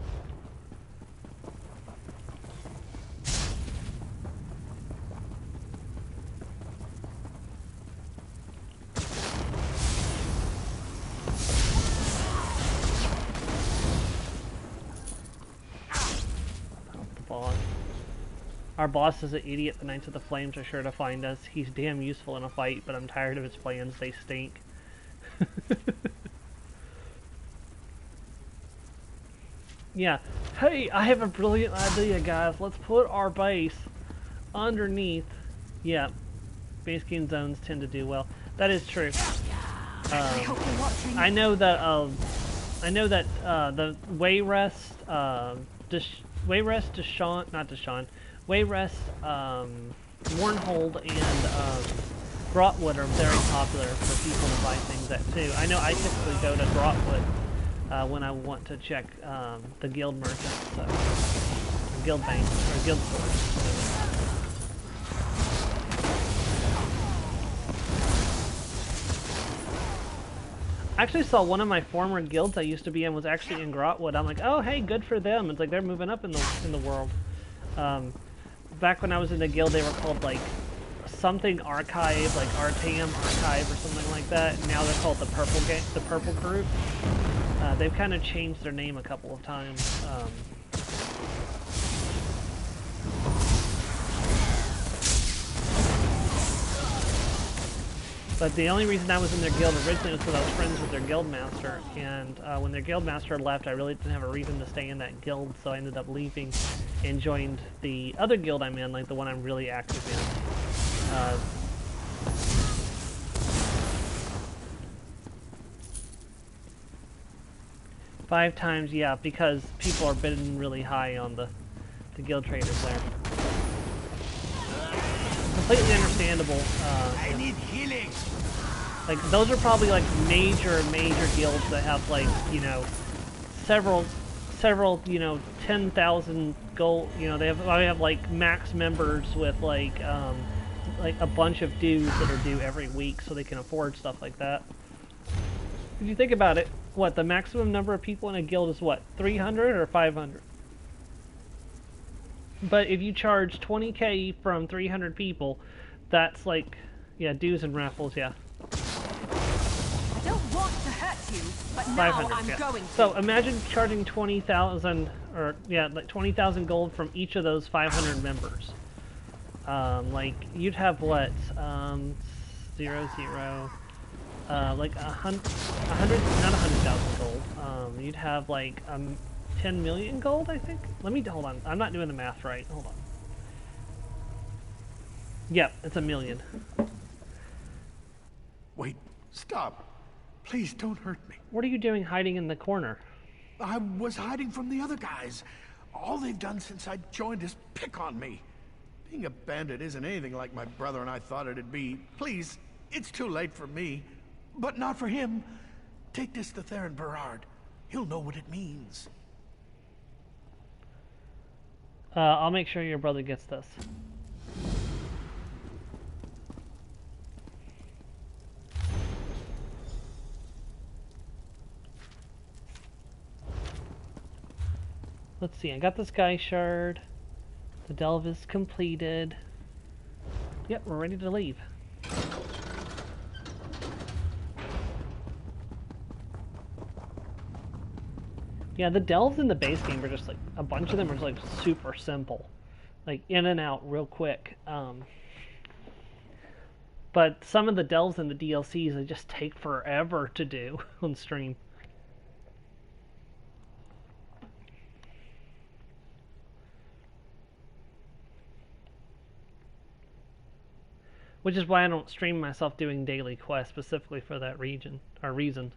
Our boss is an idiot. The Knights of the Flames are sure to find us. He's damn useful in a fight, but I'm tired of his plans. They stink. Yeah. Hey, I have a brilliant idea, guys. Let's put our base underneath. Yeah. Base game zones tend to do well. That is true. I know that. The Wayrest, Warnhold, and Grotwood are very popular for people to buy things at too. I know I typically go to Grotwood when I want to check the guild merchants, guild bank or guild stores. I actually saw one of my former guilds I used to be in was actually in Grotwood. I'm like, oh hey, good for them. It's like they're moving up in the world. Back when I was in the guild, they were called like something Archive, like Artam Archive or something like that. Now they're called the Purple Group. They've kind of changed their name a couple of times. But the only reason I was in their guild originally was because I was friends with their guild master, and when their guild master left, I really didn't have a reason to stay in that guild, so I ended up leaving and joined the other guild I'm in, like the one I'm really active in. 5 times, yeah, because people are bidding really high on the guild traders there. Completely understandable. I need healing. Like those are probably like major guilds that have like, you know, several, you know, 10,000 gold. You know, they have like max members with like a bunch of dues that are due every week, so they can afford stuff like that. If you think about it, what the maximum number of people in a guild is what, 300 or 500? But if you charge 20k from 300 people, that's like, yeah, dues and raffles, yeah. I don't want to hurt you, but now I'm going to. So imagine charging 20,000, or yeah, like 20,000 gold from each of those 500 members. Like you'd have what, 0, 0, like 100, not 100,000 gold. You'd have like 10 million gold, I think. Let me hold on. I'm not doing the math right. Hold on. Yep, it's 1 million. Wait, stop. Please don't hurt me. What are you doing hiding in the corner? I was hiding from the other guys. All they've done since I joined is pick on me. Being a bandit isn't anything like my brother and I thought it'd be. Please, it's too late for me. But not for him. Take this to Theron Berard. He'll know what it means. I'll make sure your brother gets this. Let's see, I got the Sky Shard. The delve is completed. Yep, we're ready to leave. Yeah, the delves in the base game are just like, a bunch of them are just like super simple. Like in and out real quick. But some of the delves in the DLCs, they just take forever to do on stream. Which is why I don't stream myself doing daily quests specifically for that region, or reason.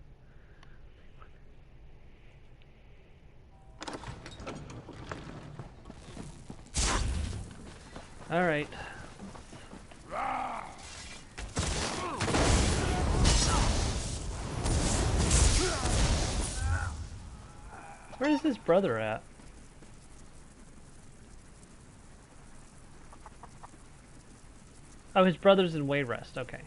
Alright. Where is his brother at? Oh, his brother's in Wayrest, okay.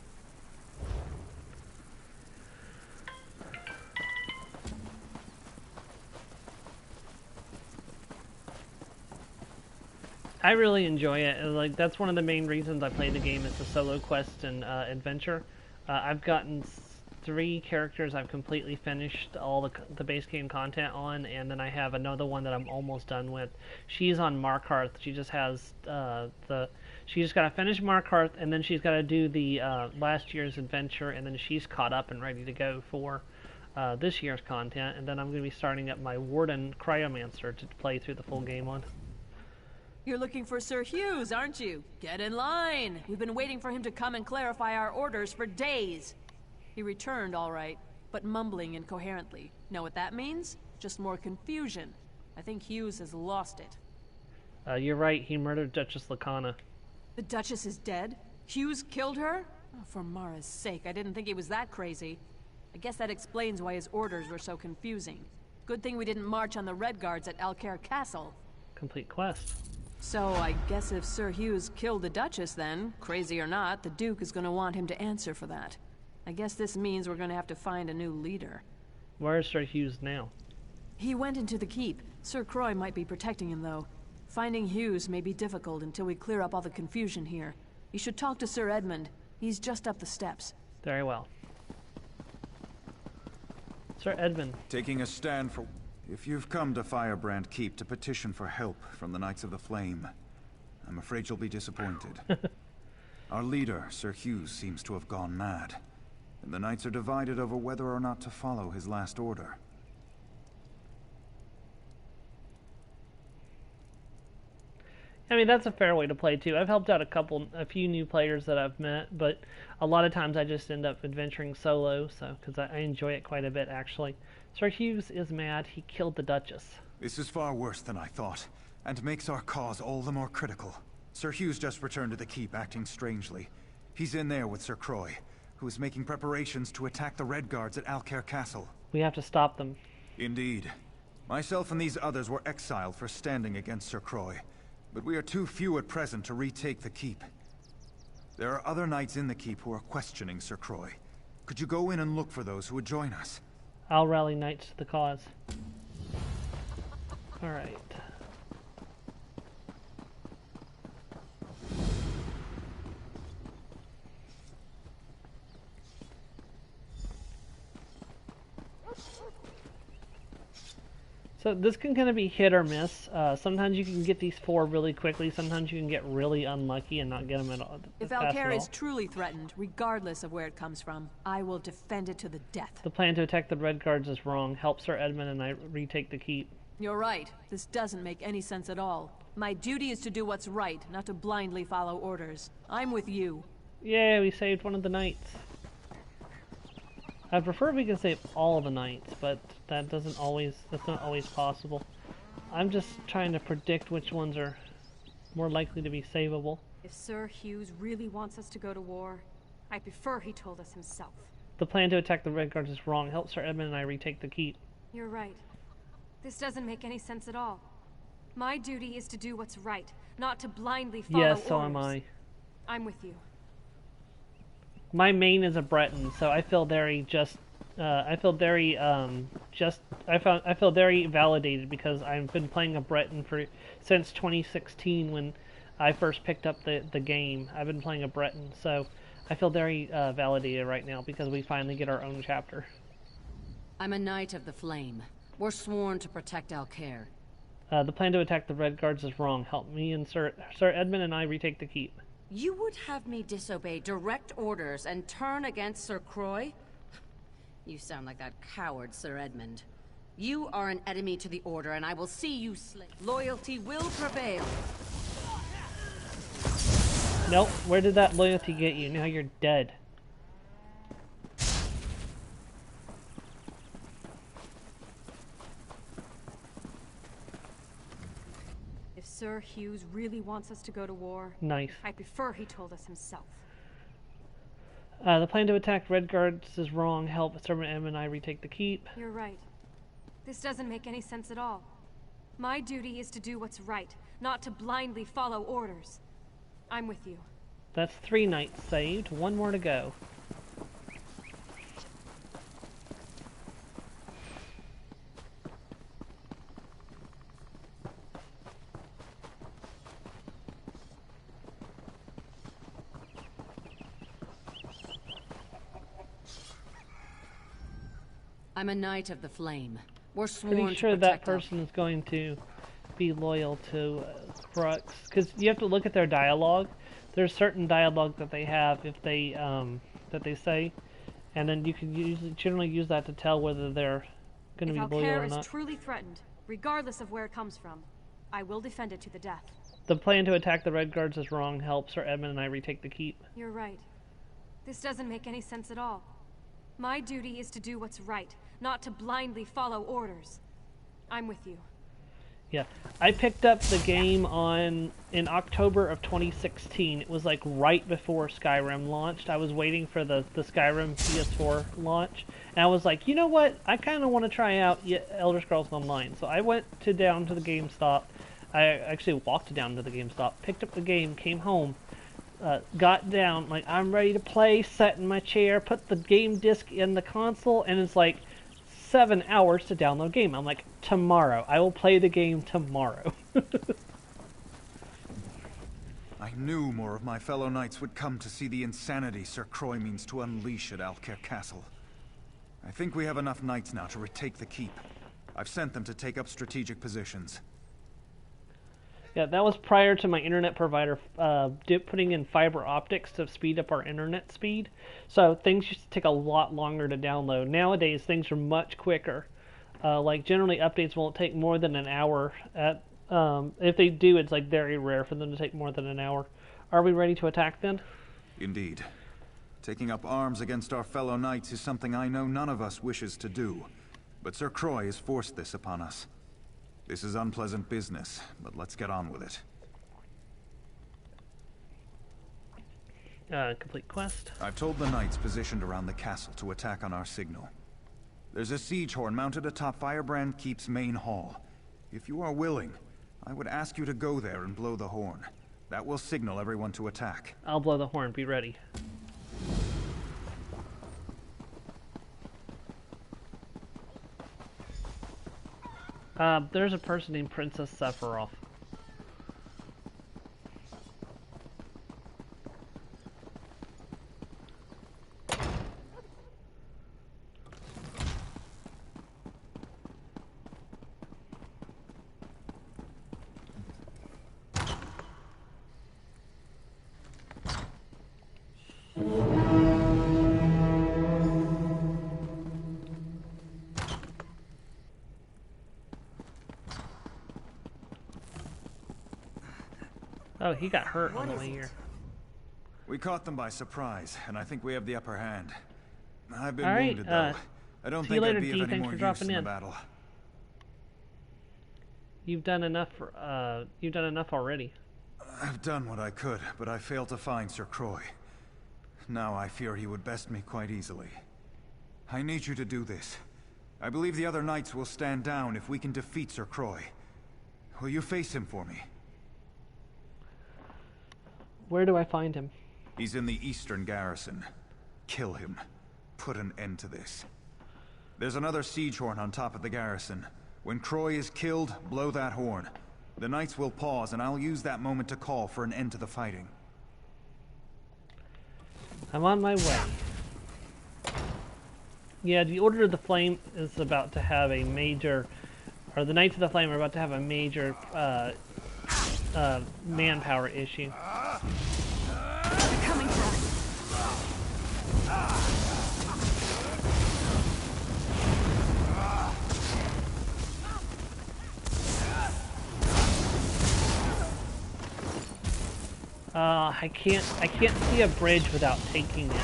I really enjoy it. Like, that's one of the main reasons I play the game, is the solo quest and adventure. I've gotten 3 characters I've completely finished all the base game content on, and then I have another one that I'm almost done with. She's on Markarth. She just has she just got to finish Markarth, and then she's got to do the last year's adventure, and then she's caught up and ready to go for this year's content. And then I'm going to be starting up my Warden Cryomancer to play through the full game on. You're looking for Sir Hughes, aren't you? Get in line. We've been waiting for him to come and clarify our orders for days. He returned, all right, but mumbling incoherently. Know what that means? Just more confusion. I think Hughes has lost it. You're right, he murdered Duchess Lacana. The Duchess is dead? Hughes killed her? Oh, for Mara's sake, I didn't think he was that crazy. I guess that explains why his orders were so confusing. Good thing we didn't march on the Red Guards at Alcaire Castle. Complete quest. So, I guess if Sir Hughes killed the Duchess then, crazy or not, the Duke is going to want him to answer for that. I guess this means we're going to have to find a new leader. Where is Sir Hughes now? He went into the keep. Sir Croix might be protecting him, though. Finding Hughes may be difficult until we clear up all the confusion here. You should talk to Sir Edmund. He's just up the steps. Very well. Sir Edmund. Taking a stand for... If you've come to Firebrand Keep to petition for help from the Knights of the Flame, I'm afraid you'll be disappointed. Our leader, Sir Hughes, seems to have gone mad, and the Knights are divided over whether or not to follow his last order. I mean, that's a fair way to play, too. I've helped out a few new players that I've met, but a lot of times I just end up adventuring solo, so, because I enjoy it quite a bit, actually. Sir Hughes is mad. He killed the Duchess. This is far worse than I thought, and makes our cause all the more critical. Sir Hughes just returned to the keep, acting strangely. He's in there with Sir Croix, who is making preparations to attack the Red Guards at Alcaire Castle. We have to stop them. Indeed. Myself and these others were exiled for standing against Sir Croix, but we are too few at present to retake the keep. There are other knights in the keep who are questioning Sir Croix. Could you go in and look for those who would join us? I'll rally knights to the cause. Alright. So this can kind of be hit or miss. Sometimes you can get these 4 really quickly. Sometimes you can get really unlucky and not get them at all. If Alcaire is truly threatened, regardless of where it comes from, I will defend it to the death. The plan to attack the Red Guards is wrong. Help Sir Edmund and I retake the keep. You're right. This doesn't make any sense at all. My duty is to do what's right, not to blindly follow orders. I'm with you. Yay, we saved one of the knights. I prefer if we can save all the knights, but that's not always possible. I'm just trying to predict which ones are more likely to be savable. If Sir Hughes really wants us to go to war, I prefer he told us himself. The plan to attack the Red Guards is wrong. Help Sir Edmund and I retake the keep. You're right. This doesn't make any sense at all. My duty is to do what's right, not to blindly follow orders. Yes, so am I. I'm with you. My main is a Breton, so I feel very just I feel very I feel very validated because I've been playing a Breton since 2016 when I first picked up the game. I've been playing a Breton, so I feel very validated right now because we finally get our own chapter. I'm a Knight of the Flame. We're sworn to protect Alcair. The plan to attack the Red Guards is wrong. Help me and Sir Edmund and I retake the keep. You would have me disobey direct orders and turn against Sir Croix? You sound like that coward, Sir Edmund. You are an enemy to the Order, and I will see you slay. Loyalty will prevail. Nope, where did that loyalty get you? Now you're dead. If Sir Hughes really wants us to go to war, nice. I prefer he told us himself. The plan to attack Red Guards is wrong. Help Sir Edmund and I retake the keep. You're right. This doesn't make any sense at all. My duty is to do what's right, not to blindly follow orders. I'm with you. That's 3 knights saved. 1 more to go. I'm a Knight of the Flame. We're sworn Pretty sure to that protect person is going to be loyal to Brooks, because you have to look at their dialogue. There's certain dialogue that they have if they that they say, and then you can generally use that to tell whether they're going to be loyal or If not. Alcair is truly threatened, regardless of where it comes from, I will defend it to the death. The plan to attack the Red Guards is wrong. Help Sir Edmund and I retake the keep. You're right. This doesn't make any sense at all. My duty is to do what's right, not to blindly follow orders. I'm with you. Yeah, I picked up the game in October of 2016. It was like right before Skyrim launched. I was waiting for the Skyrim PS4 launch, and I was like, you know what? I kind of want to try out Elder Scrolls Online. So I went down to the GameStop. I actually walked down to the GameStop, picked up the game, came home, got down, like I'm ready to play, sat in my chair, put the game disc in the console, and it's like 7 hours to download game. I'm like, tomorrow. I will play the game tomorrow. I knew more of my fellow knights would come to see the insanity Sir Croix means to unleash at Alcair Castle. I think we have enough knights now to retake the keep. I've sent them to take up strategic positions. Yeah, that was prior to my internet provider putting in fiber optics to speed up our internet speed. So things used to take a lot longer to download. Nowadays, things are much quicker. Like generally, updates won't take more than an hour. If they do, it's like very rare for them to take more than an hour. Are we ready to attack then? Indeed. Taking up arms against our fellow knights is something I know none of us wishes to do. But Sir Croix has forced this upon us. This is unpleasant business, but let's get on with it. Complete quest. I've told the knights positioned around the castle to attack on our signal. There's a siege horn mounted atop Firebrand Keep's main hall. If you are willing, I would ask you to go there and blow the horn. That will signal everyone to attack. I'll blow the horn. Be ready. There's a person named Princess Sephiroth. Oh, he got hurt on the way here. We caught them by surprise, and I think we have the upper hand. I've been All right, wounded, though. I don't see you think later, I'd be D. of any Thanks more for use dropping in the in. battle. You've done enough already. I've done what I could, but I failed to find Sir Croix. Now I fear he would best me quite easily. I need you to do this. I believe the other knights will stand down if we can defeat Sir Croix. Will you face him for me? Where do I find him? He's in the eastern garrison. Kill him. Put an end to this. There's another siege horn on top of the garrison. When Croy is killed, blow that horn. The knights will pause, and I'll use that moment to call for an end to the fighting. I'm on my way. Yeah, the Order of the Flame is about to have a major... Or the Knights of the Flame are about to have a major manpower issue. They're coming for us. I can't see a bridge without taking it.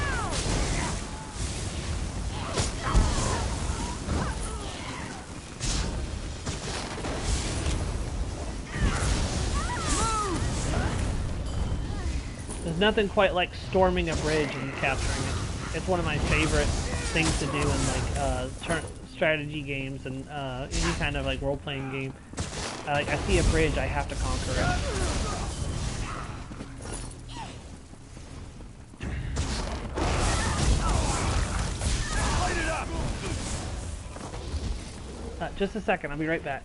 There's nothing quite like storming a bridge and capturing it. It's one of my favorite things to do in like strategy games and any kind of like role-playing game. I see a bridge, I have to conquer it. Just a second, I'll be right back.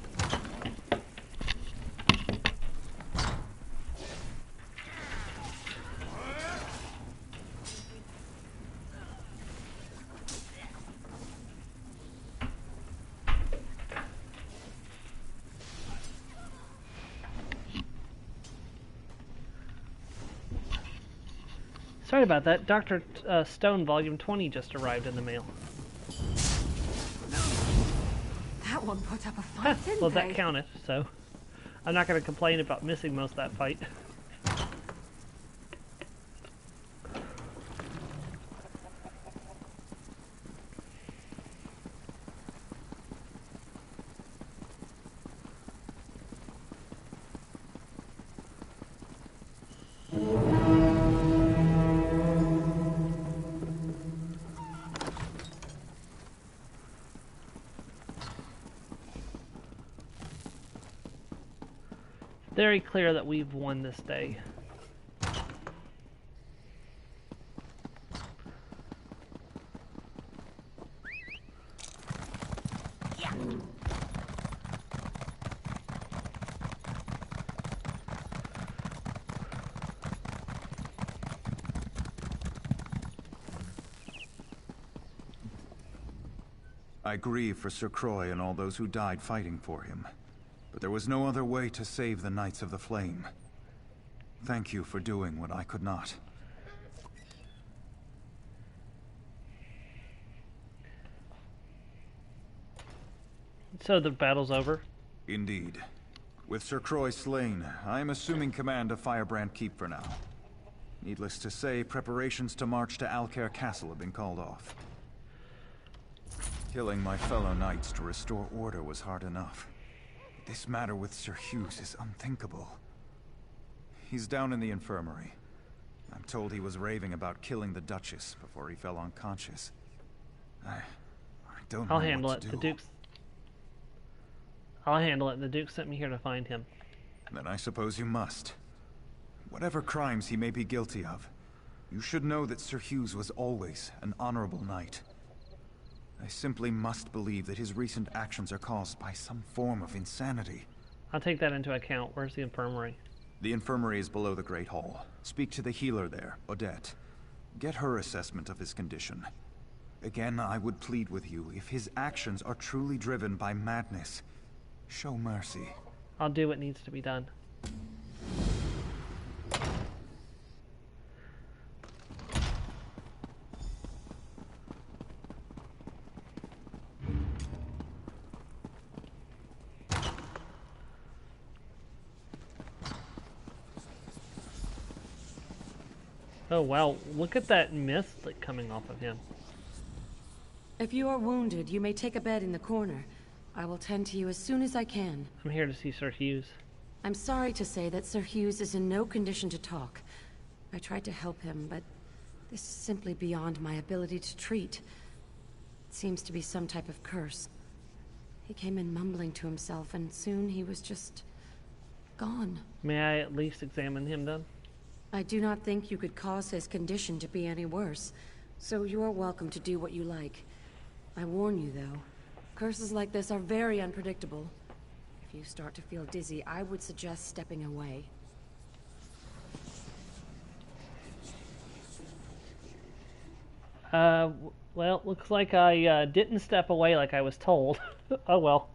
Sorry about that. Dr. Stone Volume 20 just arrived in the mail. That one put up a fight, didn't well, they? that counted, so I'm not going to complain about missing most of that fight. Very clear that we've won this day. Yeah. I grieve for Sir Croy and all those who died fighting for him. But there was no other way to save the Knights of the Flame. Thank you for doing what I could not. So the battle's over? Indeed. With Sir Croy slain, I am assuming command of Firebrand Keep for now. Needless to say, preparations to march to Alcaire Castle have been called off. Killing my fellow knights to restore order was hard enough. This matter with Sir Hughes is unthinkable. He's down in the infirmary. I'm told he was raving about killing the Duchess before he fell unconscious. I don't know I'll handle what it. to do. I'll handle it. The Duke sent me here to find him. Then I suppose you must. Whatever crimes he may be guilty of, you should know that Sir Hughes was always an honorable knight. I simply must believe that his recent actions are caused by some form of insanity. I'll take that into account. Where's the infirmary? The infirmary is below the Great Hall. Speak to the healer there, Odette. Get her assessment of his condition. Again, I would plead with you, if his actions are truly driven by madness, show mercy. I'll do what needs to be done. Oh wow, look at that mist like coming off of him. If you are wounded, you may take a bed in the corner. I will tend to you as soon as I can. I'm here to see Sir Hughes. I'm sorry to say that Sir Hughes is in no condition to talk. I tried to help him, but this is simply beyond my ability to treat. It seems to be some type of curse. He came in mumbling to himself, and soon he was just gone. May I at least examine him then? I do not think you could cause his condition to be any worse, so you are welcome to do what you like. I warn you, though. Curses like this are very unpredictable. If you start to feel dizzy, I would suggest stepping away. Well, looks like I didn't step away like I was told. Oh well.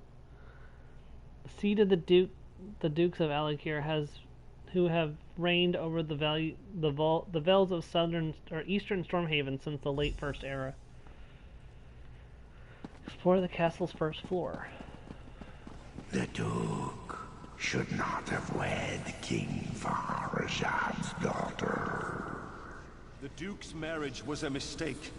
The seat of the Dukes of Alikir who have reigned over the vales of southern or eastern Stormhaven since the late First Era. Explore the castle's first floor. The Duke should not have wed King Faharajad's daughter. The Duke's marriage was a mistake.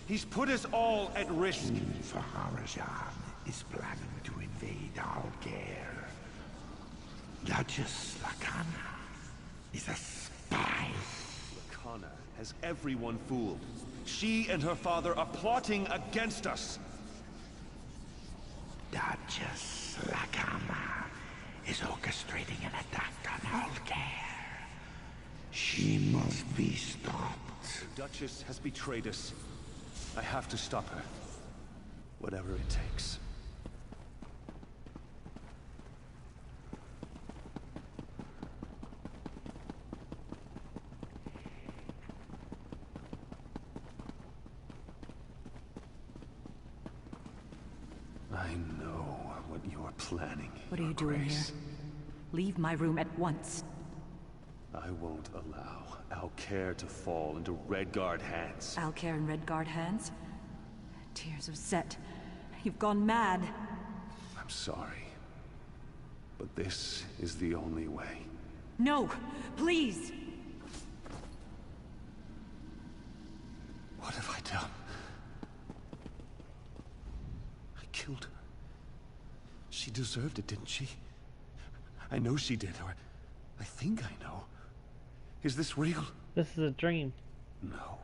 He's put us all at risk. King Faharajad is planning to invade Alcair. Duchess Lakana is a spy. Lakana has everyone fooled. She and her father are plotting against us. Duchess Lakana is orchestrating an attack on Alcair. She must be stopped. The Duchess has betrayed us. I have to stop her. Whatever it takes. I know what you're planning. What are you doing here? Leave my room at once. I won't allow Alcair to fall into Redguard hands. Alcair in Redguard hands? Tears of Set. You've gone mad. I'm sorry. But this is the only way. No! Please! What have I done? I killed her. She deserved it, didn't she? I know she did, or I think I know. Is this real? This is a dream. No.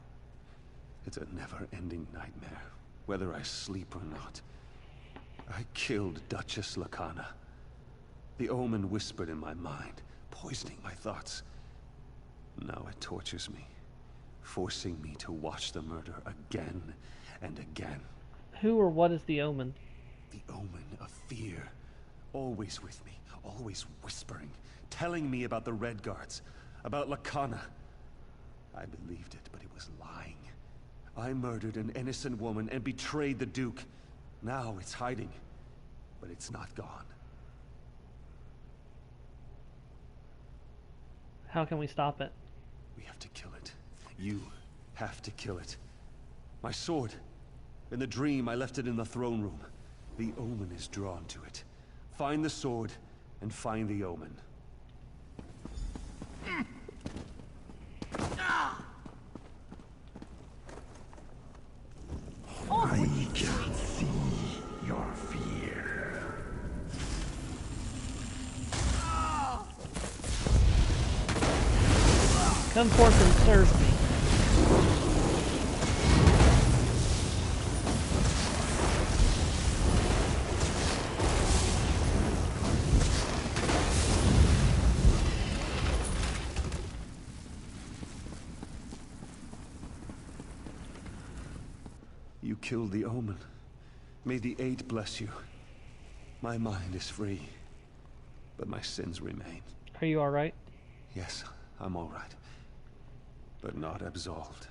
It's a never-ending nightmare, whether I sleep or not. I killed Duchess Lakana. The Omen whispered in my mind, poisoning my thoughts. Now it tortures me, forcing me to watch the murder again and again. Who or what is the Omen? The Omen of Fear. Always with me, always whispering, telling me about the Redguards, about Lakana. I believed it, but it was lying. I murdered an innocent woman and betrayed the Duke. Now it's hiding, but it's not gone. How can we stop it? We have to kill it. You have to kill it. My sword. In the dream, I left it in the throne room. The Omen is drawn to it. Find the sword, and find the Omen. I can see your fear. Come forth and serve me. You killed the Omen. May the Eight bless you. My mind is free, but my sins remain. Are you alright? Yes, I'm all right. But not absolved.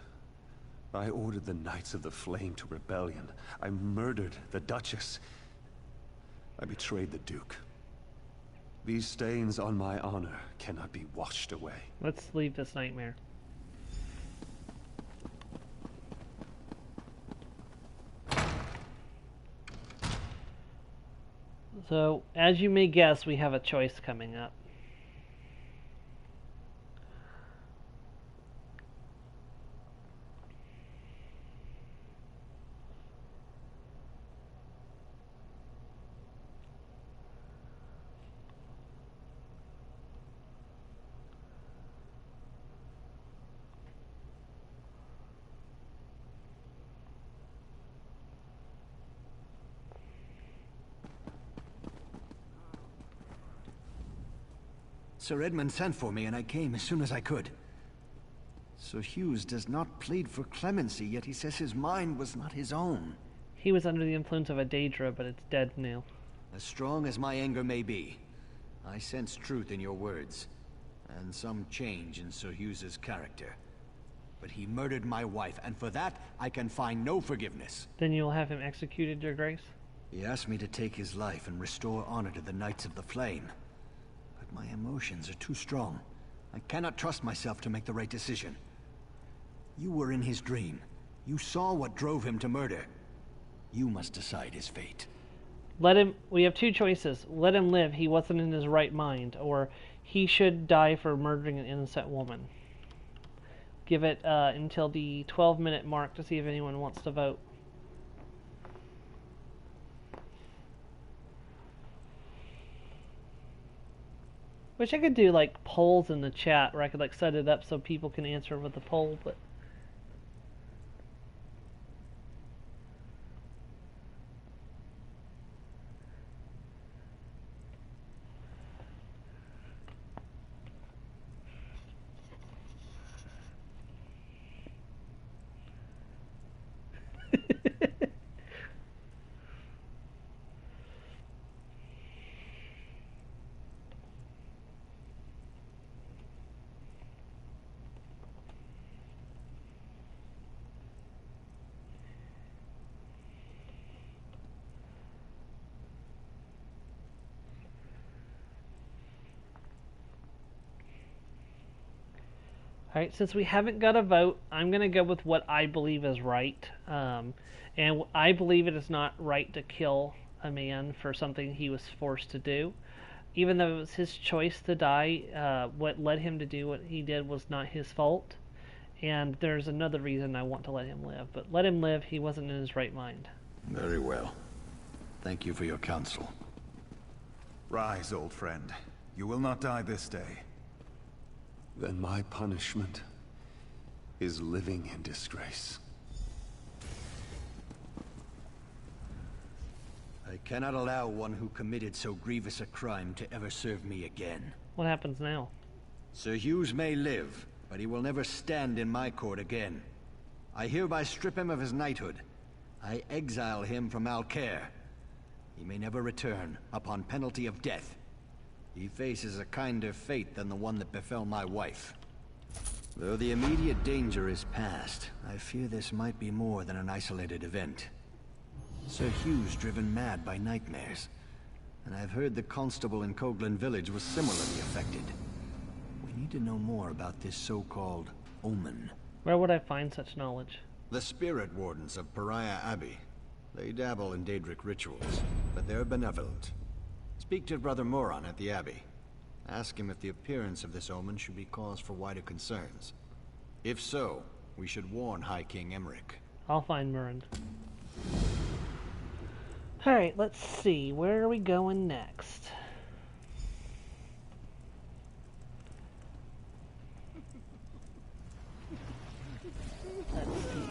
I ordered the Knights of the Flame to rebellion. I murdered the Duchess. I betrayed the Duke. These stains on my honor cannot be washed away. Let's leave this nightmare. So, as you may guess, we have a choice coming up. Sir Edmund sent for me, and I came as soon as I could. Sir Hughes does not plead for clemency, yet he says his mind was not his own. He was under the influence of a Daedra, but it's dead now. As strong as my anger may be, I sense truth in your words, and some change in Sir Hughes's character. But he murdered my wife, and for that, I can find no forgiveness. Then you will have him executed, Your Grace? He asked me to take his life and restore honor to the Knights of the Flame. But my emotions are too strong. I cannot trust myself to make the right decision. You were in his dream. You saw what drove him to murder. You must decide his fate. Let him... We have two choices. Let him live, he wasn't in his right mind, or he should die for murdering an innocent woman. Give it until the 12-minute mark to see if anyone wants to vote. Wish I could do like polls in the chat where I could like set it up so people can answer with the poll, but alright, since we haven't got a vote, I'm going to go with what I believe is right. And I believe it is not right to kill a man for something he was forced to do. Even though it was his choice to die, what led him to do what he did was not his fault. And there's another reason I want to let him live. But let him live, he wasn't in his right mind. Very well. Thank you for your counsel. Rise, old friend. You will not die this day. Then my punishment is living in disgrace. I cannot allow one who committed so grievous a crime to ever serve me again. What happens now? Sir Hughes may live, but he will never stand in my court again. I hereby strip him of his knighthood. I exile him from Alcaire. He may never return, upon penalty of death. He faces a kinder fate than the one that befell my wife. Though the immediate danger is past, I fear this might be more than an isolated event. Sir Hugh's driven mad by nightmares, and I've heard the constable in Coghlan village was similarly affected. We need to know more about this so-called Omen. Where would I find such knowledge? The spirit wardens of Pariah Abbey. They dabble in Daedric rituals, but they're benevolent. Speak to Brother Moron at the Abbey. Ask him if the appearance of this omen should be cause for wider concerns. If so, we should warn High King Emmerich. I'll find Miranda. Alright, let's see. Where are we going next? Let's see.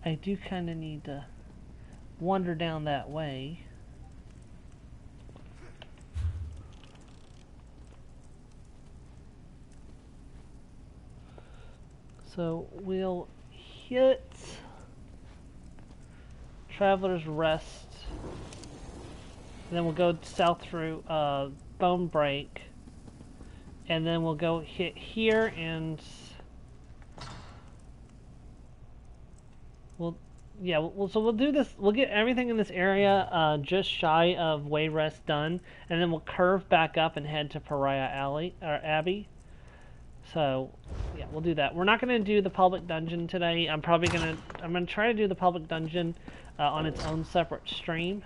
I do kind of need to wander down that way. So we'll hit Traveler's Rest, and then we'll go south through Bone Break, and then we'll go hit here, and so we'll do this. We'll get everything in this area just shy of Wayrest done, and then we'll curve back up and head to Pariah Abbey. So yeah, we'll do that. We're not going to do the public dungeon today. I'm gonna try to do the public dungeon on its own separate stream,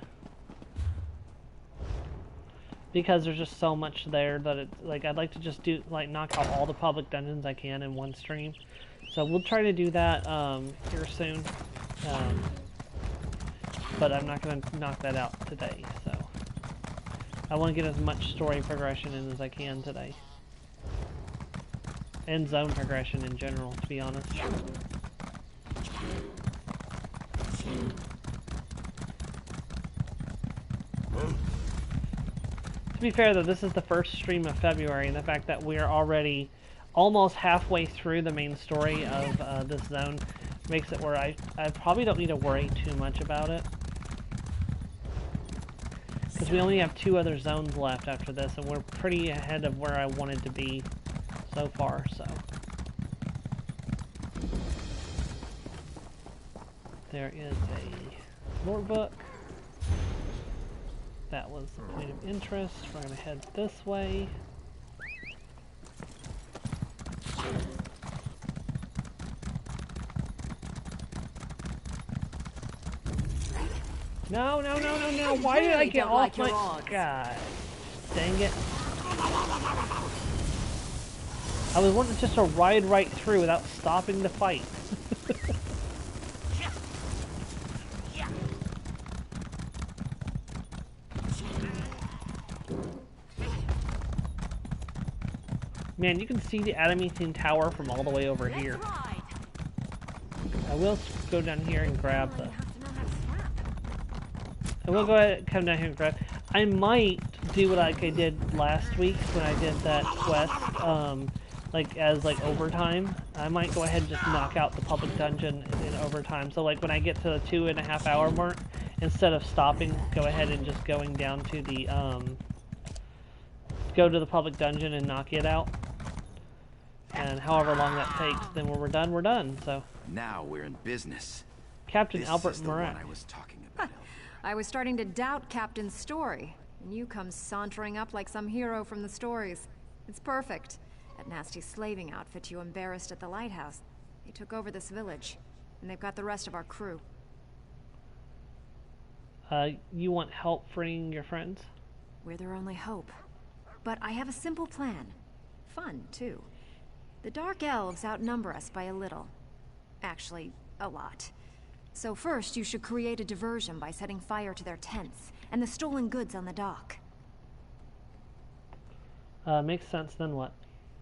because there's just so much there that it's like I'd like to just do knock out all the public dungeons I can in one stream. So we'll try to do that here soon. But I'm not going to knock that out today, so I want to get as much story progression in as I can today. And zone progression in general, to be honest. To be fair though, this is the first stream of February, and the fact that we're already almost halfway through the main story of this zone. Makes it where I probably don't need to worry too much about it. Because we only have 2 other zones left after this, and we're pretty ahead of where I wanted to be so far, so. There is a lore book. That was the point of interest. We're going to head this way. No, no, no, no, no. Why did I get off my... God. Dang it. I was wanting just to ride right through without stopping the fight. Man, you can see the Adamantine Tower from all the way over here. I will go down here and grab the... I will go ahead and come down here and grab... I might do what like I did last week when I did that quest, like as like overtime. I might go ahead and just knock out the public dungeon in overtime. So like when I get to the 2.5 hour mark, instead of stopping, go ahead and just going down to the go to the public dungeon and knock it out. And however long that takes, then when we're done, we're done. So now we're in business. Captain Albert Murat. I was talking about. I was starting to doubt Captain's story, and you come sauntering up like some hero from the stories. It's perfect. That nasty slaving outfit you embarrassed at the lighthouse. They took over this village, and they've got the rest of our crew. You want help freeing your friends? We're their only hope. But I have a simple plan. Fun, too. The Dark Elves outnumber us by a little. Actually, a lot. So first, you should create a diversion by setting fire to their tents and the stolen goods on the dock. Makes sense, then what?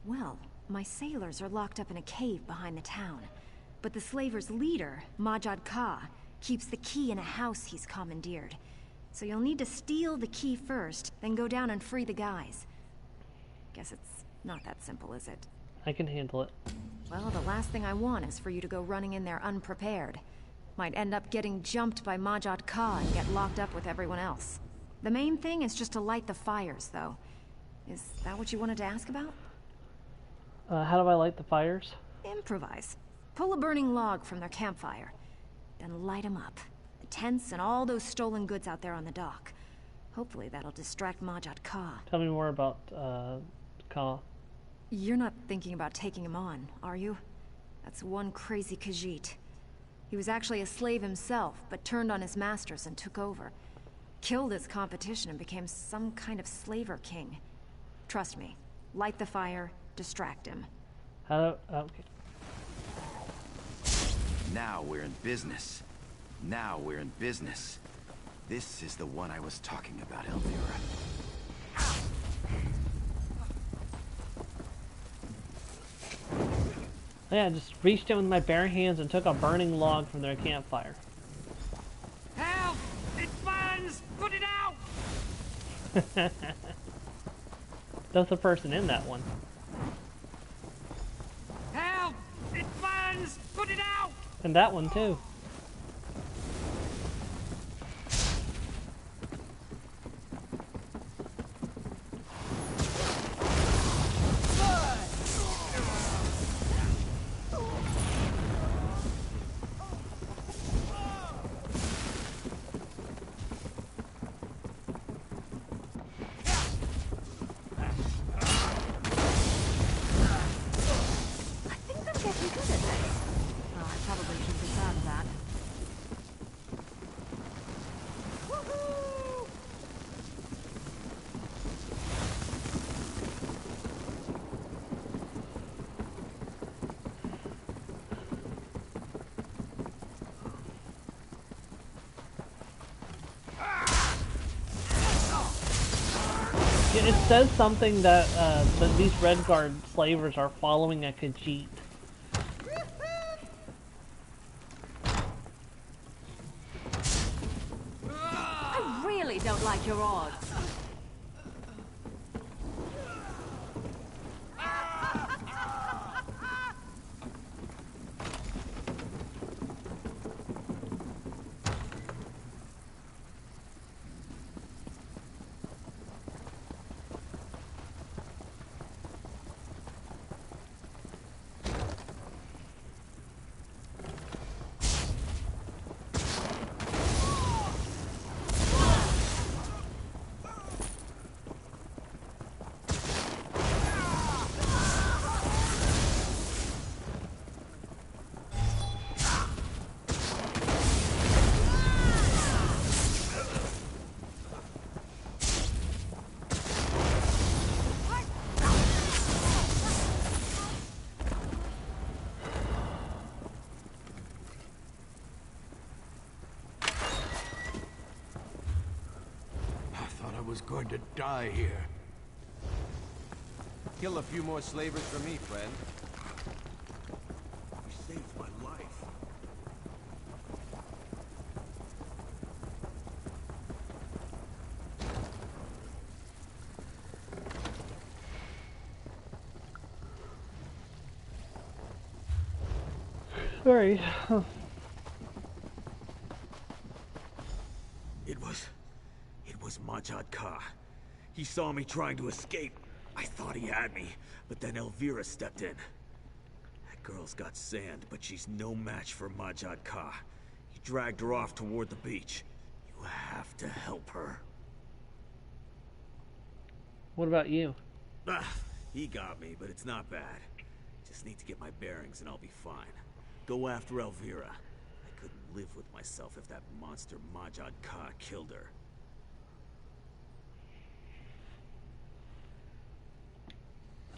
Well, my sailors are locked up in a cave behind the town. But the slavers' leader, Majad Ka, keeps the key in a house he's commandeered. So you'll need to steal the key first, then go down and free the guys. Guess it's not that simple, is it? I can handle it. Well, the last thing I want is for you to go running in there unprepared. Might end up getting jumped by Majad Ka and get locked up with everyone else. The main thing is just to light the fires, though. Is that what you wanted to ask about? How do I light the fires? Improvise. Pull a burning log from their campfire. Then light them up. The tents and all those stolen goods out there on the dock. Hopefully that'll distract Majad Ka. Tell me more about, Ka. You're not thinking about taking him on, are you? That's one crazy Khajiit. He was actually a slave himself, but turned on his masters and took over. Killed his competition and became some kind of slaver king. Trust me. Light the fire, distract him. Okay. Now we're in business. Now we're in business. This is the one I was talking about, Elvira. Yeah, I just reached in with my bare hands and took a burning log from their campfire. Help! It burns! Put it out! That's the person in that one. Help! It burns! Put it out! And that one too. It says something that these Redguard slavers are following a Khajiit. I really don't like your odds. was going to die here. Kill a few more slavers for me, friend. You saved my life. Sorry. It was Majad Ka. He saw me trying to escape. I thought he had me, but then Elvira stepped in. That girl's got sand, but she's no match for Majad Ka. He dragged her off toward the beach. You have to help her. What about you? He got me, but it's not bad. Just need to get my bearings and I'll be fine. Go after Elvira. I couldn't live with myself if that monster Majad Ka killed her.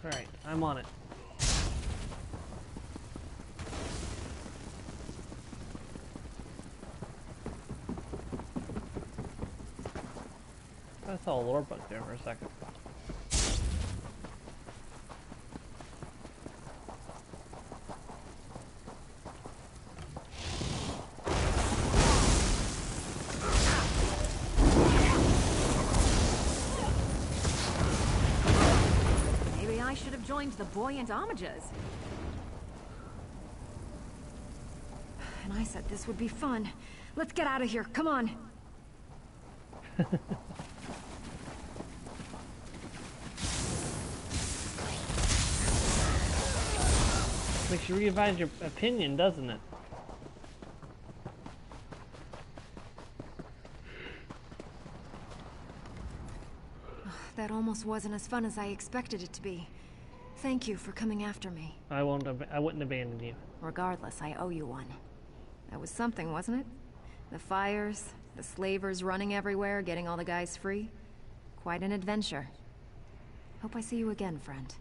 Alright, I'm on it. I saw a lore bug there for a second. Joined the buoyant homages. And I said this would be fun. Let's get out of here. Come on. Makes you reevaluate your opinion, doesn't it? That almost wasn't as fun as I expected it to be. Thank you for coming after me. I wouldn't abandon you. Regardless, I owe you one. That was something, wasn't it? The fires, the slavers running everywhere, getting all the guys free. Quite an adventure. Hope I see you again, friend.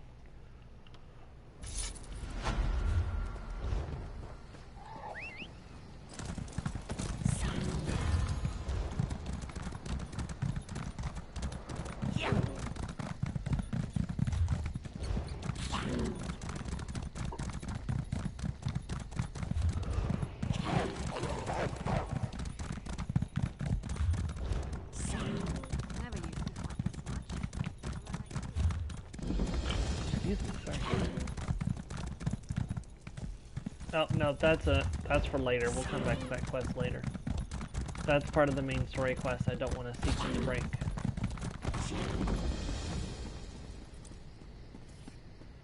Oh, no, that's for later. We'll come back to that quest later. That's part of the main story quest I don't want to seek them to break.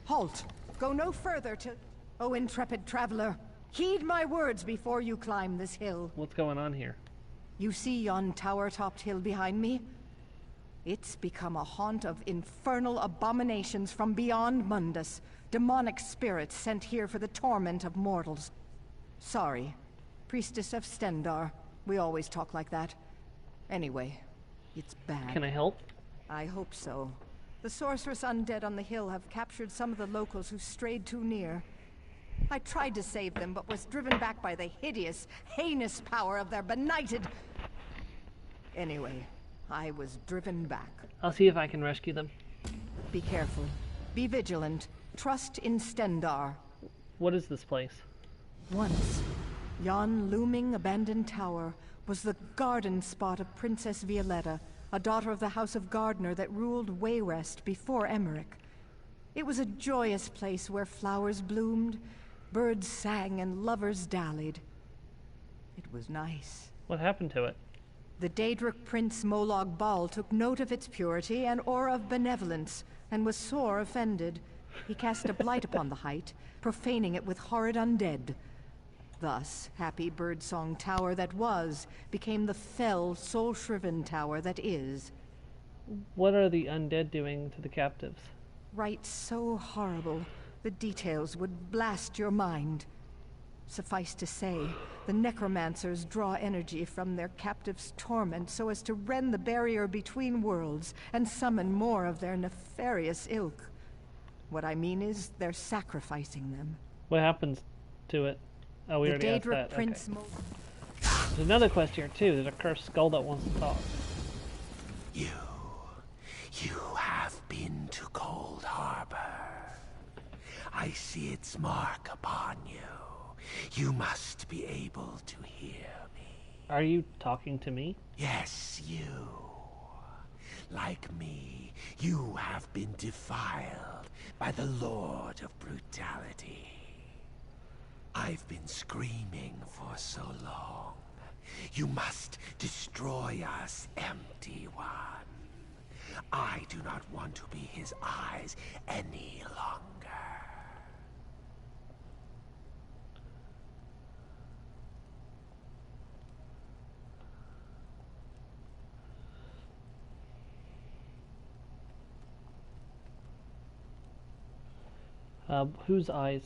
Halt! Go no further till... Oh, intrepid traveler, heed my words before you climb this hill. What's going on here? You see yon tower-topped hill behind me? It's become a haunt of infernal abominations from beyond Mundus. Demonic spirits sent here for the torment of mortals. Sorry, Priestess of Stendar. We always talk like that. Anyway, it's bad. Can I help? I hope so. The sorceress undead on the hill have captured some of the locals who strayed too near. I tried to save them, but was driven back by the hideous, heinous power of their benighted... Anyway, I was driven back. I'll see if I can rescue them. Be careful. Be vigilant. Trust in Stendar. What is this place? Once, yon looming abandoned tower was the garden spot of Princess Violetta, a daughter of the House of Gardner that ruled Wayrest before Emmerich. It was a joyous place where flowers bloomed, birds sang, and lovers dallied. It was nice. What happened to it? The Daedric Prince Molag Bal took note of its purity and aura of benevolence, and was sore offended. He cast a blight upon the height, profaning it with horrid undead. Thus, happy birdsong tower that was, became the fell, soul-shriven tower that is. What are the undead doing to the captives? Rites so horrible, the details would blast your mind. Suffice to say, the necromancers draw energy from their captives' torment so as to rend the barrier between worlds and summon more of their nefarious ilk. What I mean is, they're sacrificing them. What happens to it? Oh, we already asked that. Prince Okay. There's another quest here too. There's a cursed skull that wants to talk. You You have been to Cold Harbor. I see its mark upon you. You must be able to hear me. Are you talking to me? Yes, you. Like me, you have been defiled by the Lord of Brutality. I've been screaming for so long. You must destroy us, Empty One. I do not want to be his eyes any longer. Whose eyes?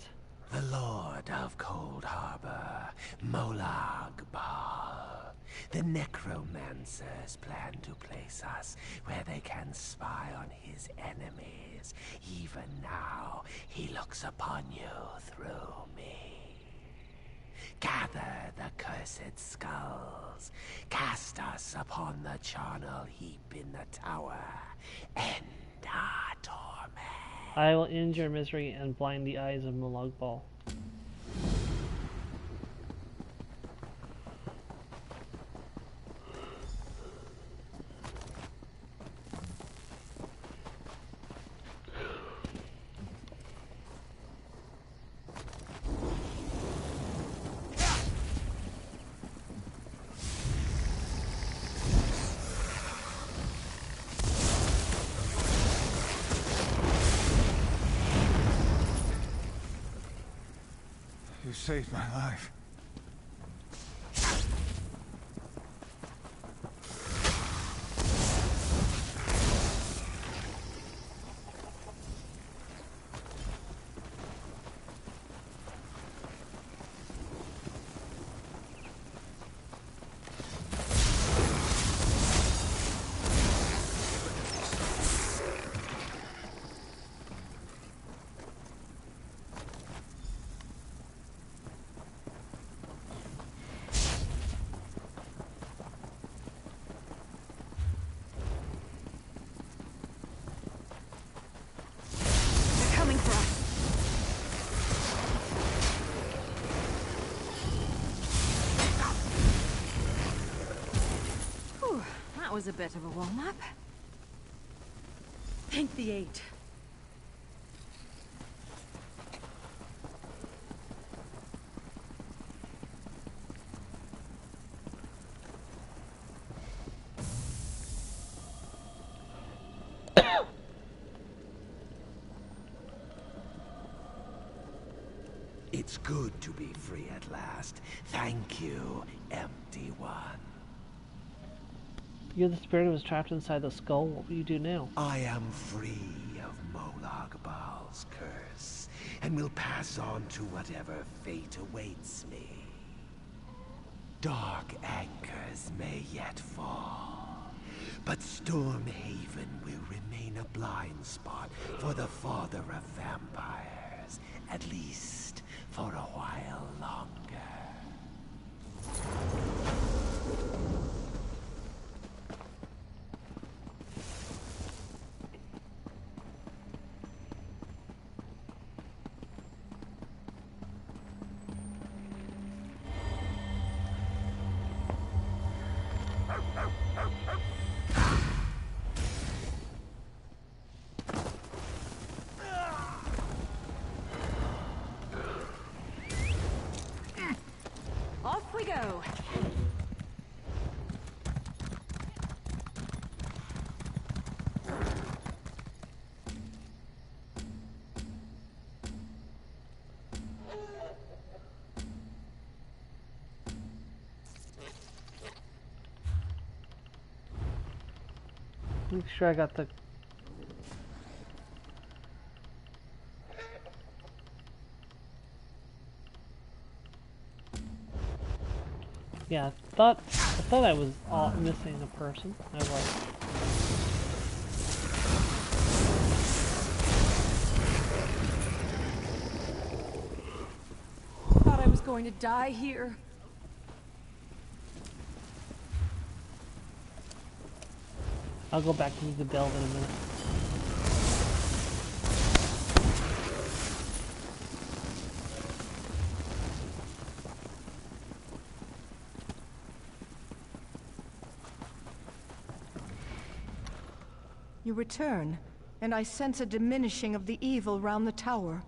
The Lord of Cold Harbor, Molag Bal. The necromancers plan to place us where they can spy on his enemies. Even now, he looks upon you through me. Gather the cursed skulls. Cast us upon the charnel heap in the tower. End our torment. I will end your misery and blind the eyes of Molag Bal. You saved my life. That was a bit of a warm-up. Thank the eight. It's good to be free at last. Thank you, Empty One. You're the spirit who was trapped inside the skull. What will you do now? I am free of Molag Bal's curse, and will pass on to whatever fate awaits me. Dark anchors may yet fall, but Stormhaven will remain a blind spot for the father of vampires, at least for a while longer. Off we go. Make sure I got the... Yeah, I thought I was missing a person. I was. Thought I was going to die here. I'll go back to the delve in a minute. You return, and I sense a diminishing of the evil round the tower.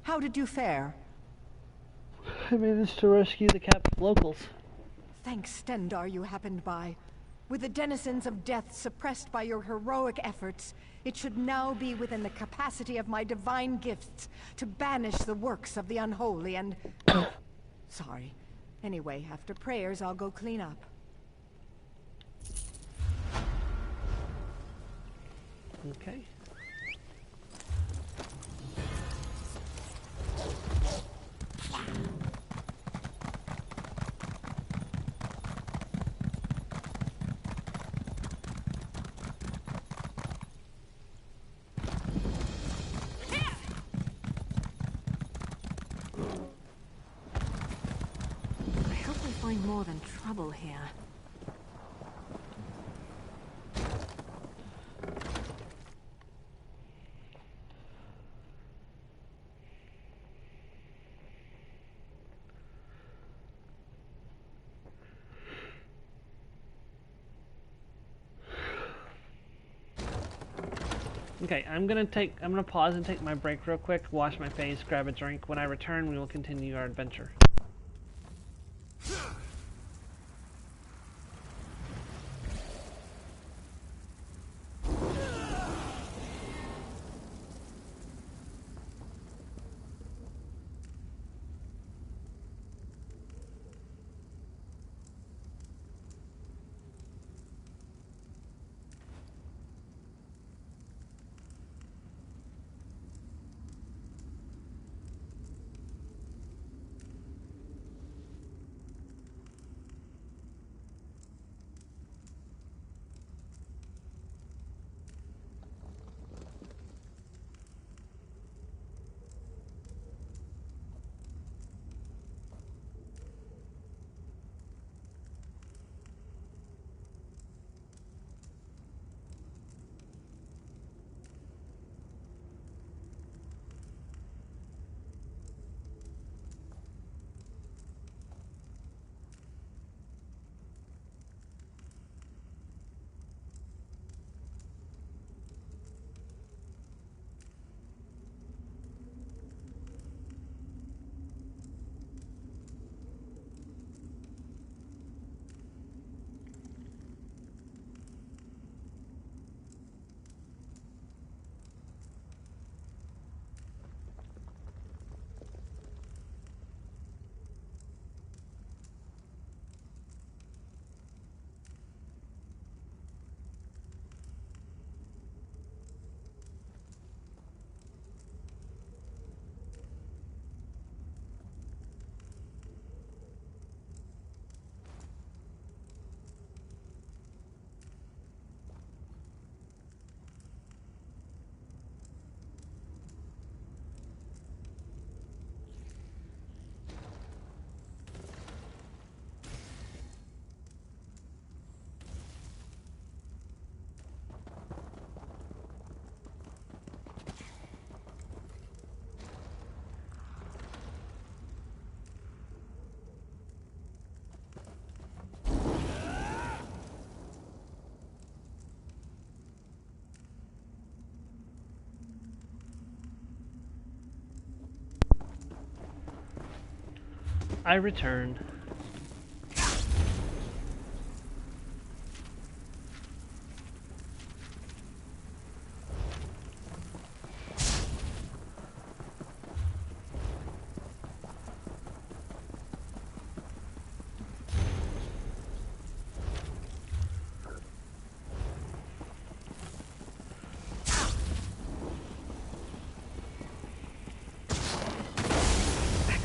How did you fare? I managed to rescue the captive locals. Thanks, Stendarr, you happened by. With the denizens of death suppressed by your heroic efforts, it should now be within the capacity of my divine gifts to banish the works of the unholy and... Sorry. Anyway, after prayers, I'll go clean up. Okay. I hope we find more than trouble here. Okay, I'm gonna pause and take my break real quick, wash my face, grab a drink. When I return, we will continue our adventure. I returned.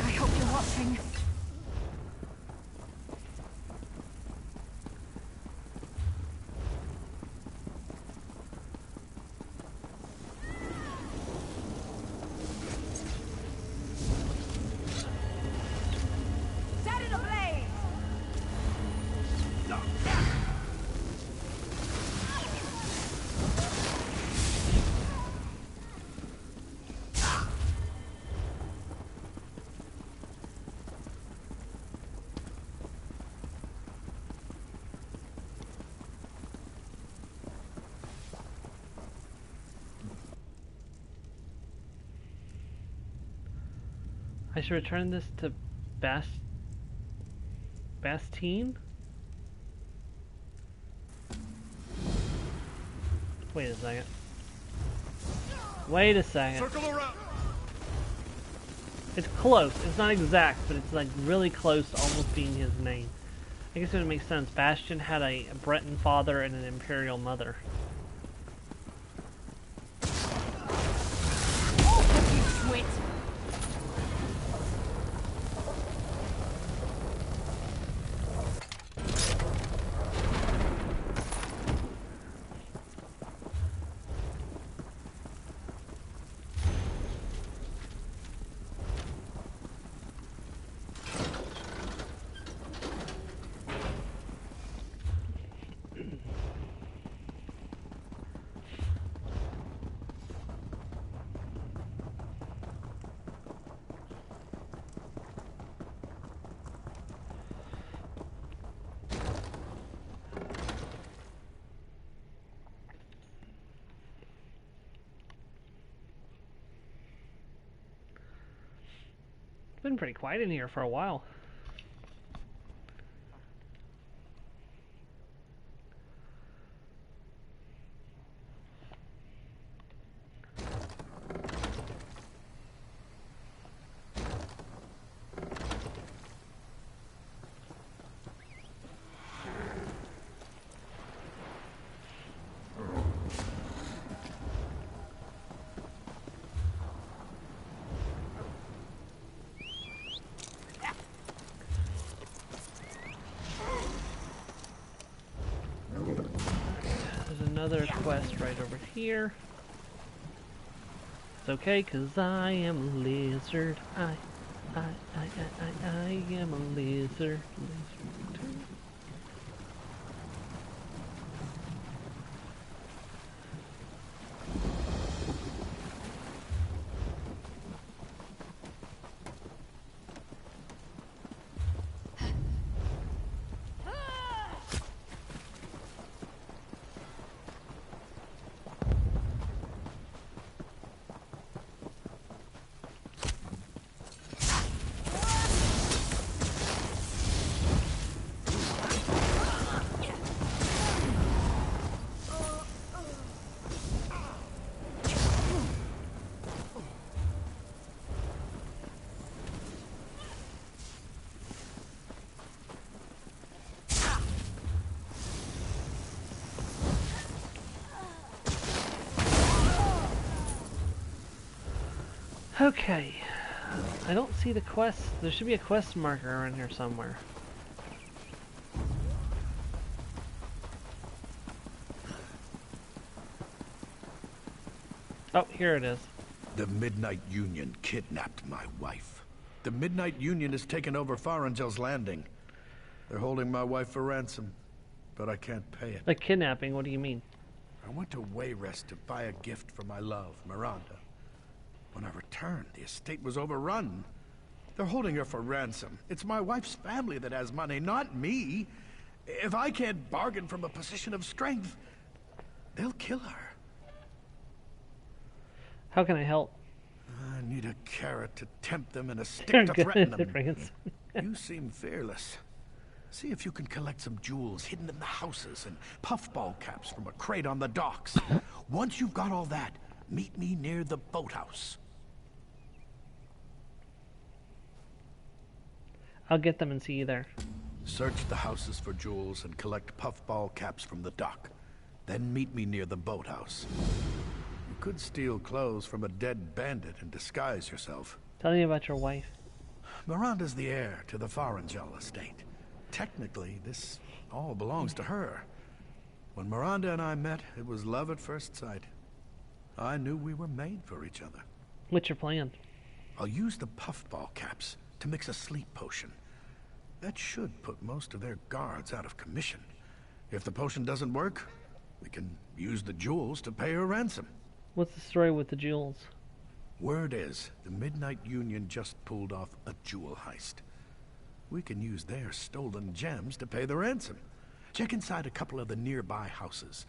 I hope you're watching. Set it ablaze! I should return this to Bastine? Wait a second. Wait a second. Circle around. It's close. It's not exact, but it's like really close to almost being his name. I guess it would make sense. Bastion had a Breton father and an Imperial mother. Wait. It's been pretty quiet in here for a while. Another quest right over here. It's okay, cause I am a lizard. I am a lizard. Okay, I don't see the quest. There should be a quest marker around here somewhere. Oh, here it is. The Midnight Union kidnapped my wife. The Midnight Union has taken over Farangel's Landing. They're holding my wife for ransom, but I can't pay it. Like kidnapping, what do you mean? I went to Wayrest to buy a gift for my love, Miranda. When I returned, the estate was overrun. They're holding her for ransom. It's my wife's family that has money, not me. If I can't bargain from a position of strength, they'll kill her. How can I help? I need a carrot to tempt them and a stick to threaten them. France. You seem fearless. See if you can collect some jewels hidden in the houses and puffball caps from a crate on the docks. Once you've got all that, meet me near the boathouse. I'll get them and see you there. Search the houses for jewels and collect puffball caps from the dock. Then meet me near the boathouse. You could steal clothes from a dead bandit and disguise yourself. Tell me about your wife. Miranda's the heir to the Farangel estate. Technically, this all belongs to her. When Miranda and I met, it was love at first sight. I knew we were made for each other. What's your plan? I'll use the puffball caps to mix a sleep potion. That should put most of their guards out of commission. If the potion doesn't work, we can use the jewels to pay her ransom. What's the story with the jewels? Word is, the Midnight Union just pulled off a jewel heist. We can use their stolen gems to pay the ransom. Check inside a couple of the nearby houses.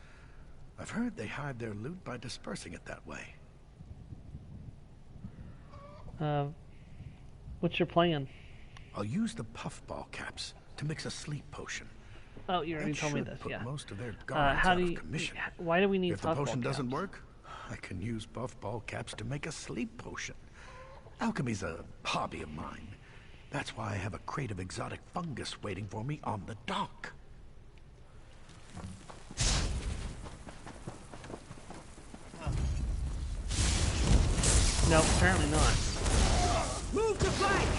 I've heard they hide their loot by dispersing it that way. What's your plan? I'll use the puffball caps to mix a sleep potion. Oh, you already That told me should this, put yeah. most of their guards How out do of you, commission. why do we need If the puffball potion doesn't caps? work, I can use puffball caps to make a sleep potion. Alchemy's a hobby of mine. That's why I have a crate of exotic fungus waiting for me on the dock. No, apparently not. Move to flank!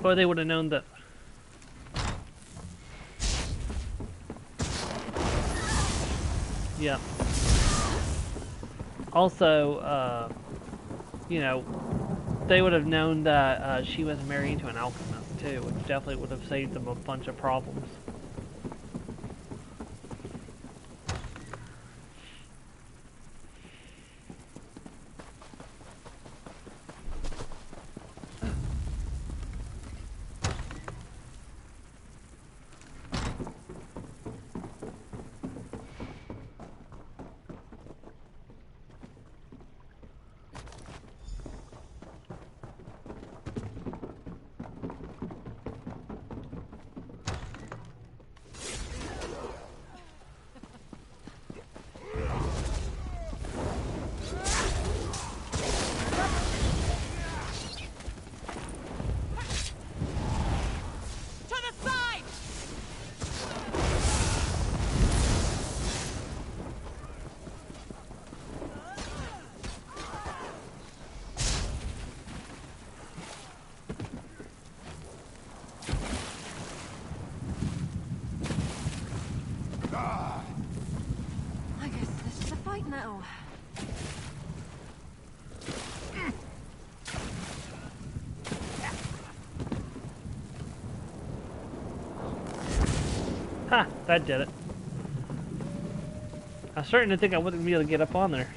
Or they would have known that. Yeah. Also, you know, they would have known that she was married to an alchemist too, which definitely would have saved them a bunch of problems. I guess this is a fight now. Ha! That did it. I was starting to think I wouldn't be able to get up on there.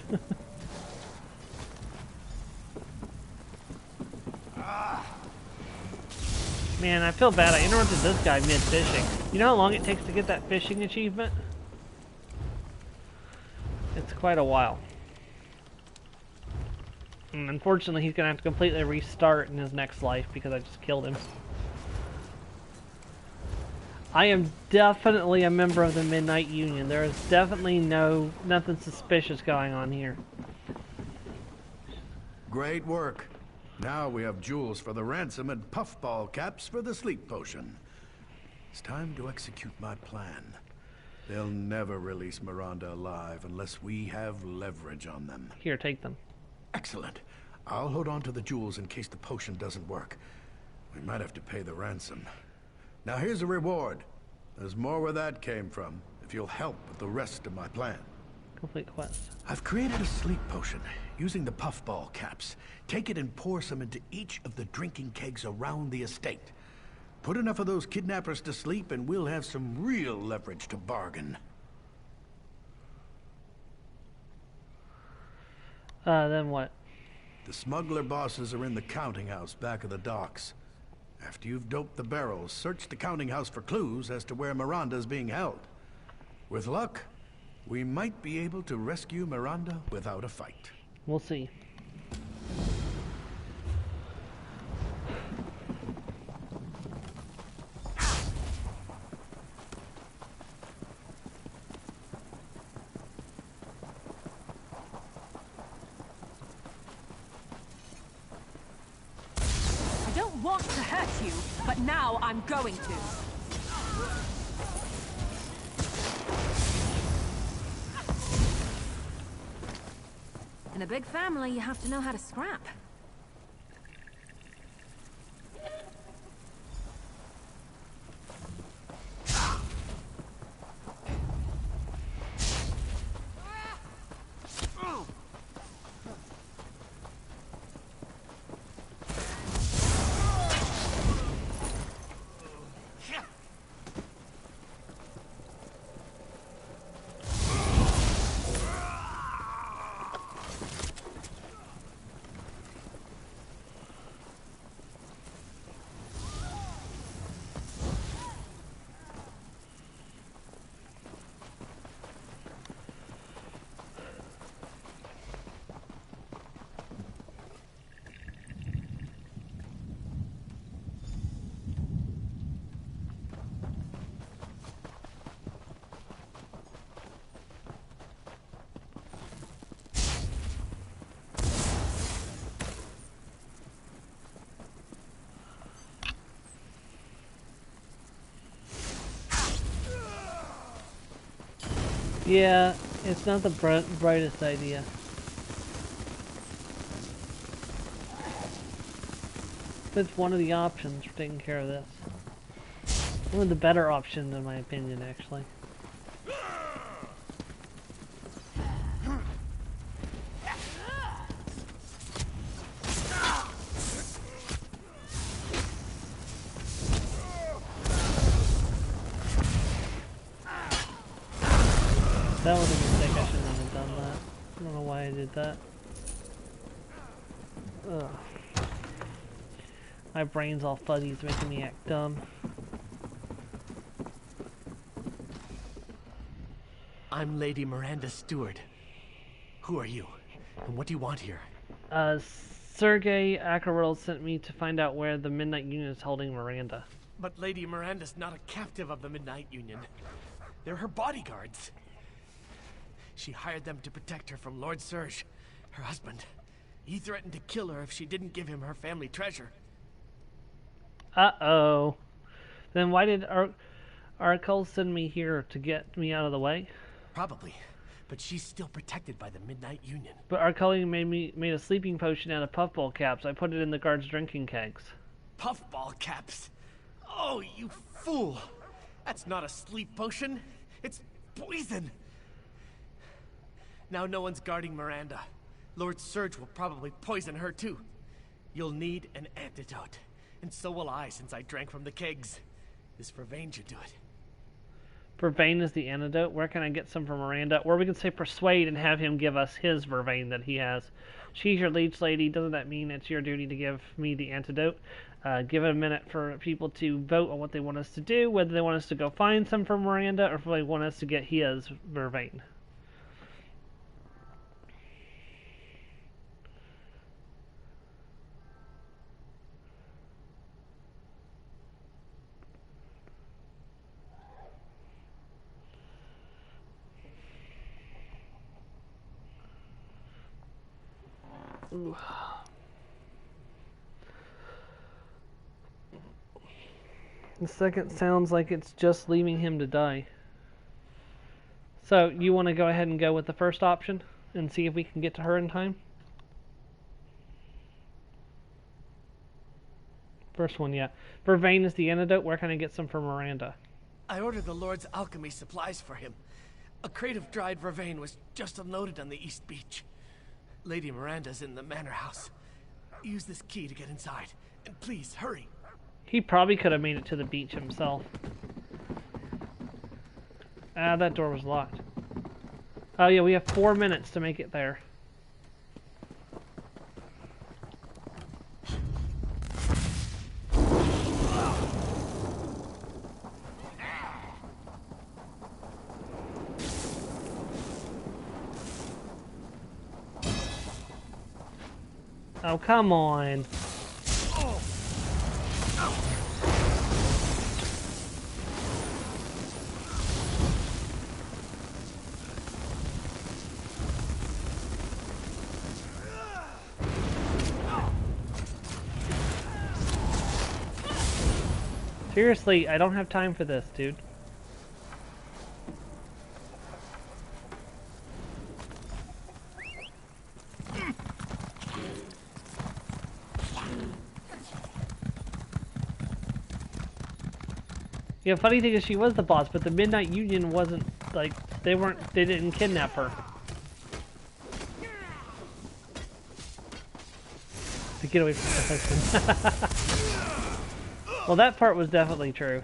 Man, I feel bad. I interrupted this guy mid-fishing. You know how long it takes to get that fishing achievement? It's quite a while. And unfortunately, he's going to have to completely restart in his next life because I just killed him. I am definitely a member of the Midnight Union. There is definitely nothing suspicious going on here. Great work. Now we have jewels for the ransom and puffball caps for the sleep potion. It's time to execute my plan. They'll never release Miranda alive unless we have leverage on them. Here, take them. Excellent. I'll hold on to the jewels in case the potion doesn't work. We might have to pay the ransom. Now here's a reward. There's more where that came from, if you'll help with the rest of my plan. Complete quest. I've created a sleep potion using the puffball caps. Take it and pour some into each of the drinking kegs around the estate. Put enough of those kidnappers to sleep and we'll have some real leverage to bargain. Then what? The smuggler bosses are in the counting house back of the docks. After you've doped the barrels, search the counting house for clues as to where Miranda's being held. With luck, we might be able to rescue Miranda without a fight. We'll see. I don't want to hurt you, but now I'm going to. In a big family, you have to know how to scrap. Yeah, it's not the brightest idea. But it's one of the options for taking care of this. One of the better options, in my opinion, actually. That was a mistake. I shouldn't have done that. I don't know why I did that. Ugh. My brain's all fuzzy. It's making me act dumb. I'm Lady Miranda Stewart. Who are you? And what do you want here? Sergei Akaril sent me to find out where the Midnight Union is holding Miranda. But Lady Miranda's not a captive of the Midnight Union. They're her bodyguards. She hired them to protect her from Lord Serge, her husband. He threatened to kill her if she didn't give him her family treasure. Uh-oh. Then why did Arkell send me here to get me out of the way? Probably. But she's still protected by the Midnight Union. But Arkell made a sleeping potion out of puffball caps. I put it in the guards' drinking kegs. Puffball caps? Oh, you fool! That's not a sleep potion. It's poison. Now no one's guarding Miranda. Lord Serge will probably poison her too. You'll need an antidote. And so will I, since I drank from the kegs. This Vervain should do it. Vervain is the antidote? Where can I get some from Miranda? Or we can say persuade and have him give us his Vervain that he has. She's your leech lady. Doesn't that mean it's your duty to give me the antidote? Give it a minute for people to vote on what they want us to do, whether they want us to go find some from Miranda or if they want us to get his Vervain. Ooh. The second sounds like it's just leaving him to die. So, you want to go ahead and go with the first option and see if we can get to her in time? First one, yeah. Vervain is the antidote. Where can I get some for Miranda? I ordered the Lord's alchemy supplies for him. A crate of dried Vervain was just unloaded on the East Beach. Lady Miranda's in the manor house. Use this key to get inside. And please, hurry. He probably could have made it to the beach himself. Ah, that door was locked. Oh yeah, we have 4 minutes to make it there. Oh, come on. Seriously, I don't have time for this, dude. Yeah, funny thing is she was the boss, but the Midnight Union wasn't, like, they didn't kidnap her. To get away from the husband. Well, that part was definitely true.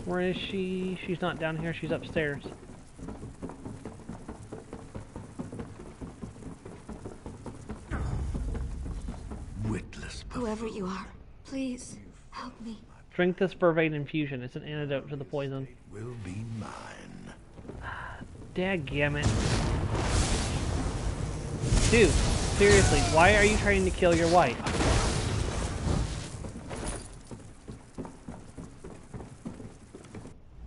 Where is she? She's not down here, she's upstairs. Whoever you are, please help me. Drink this Vervain infusion. It's an antidote to the poison. Will be mine. Dadgummit. Dude, seriously, why are you trying to kill your wife?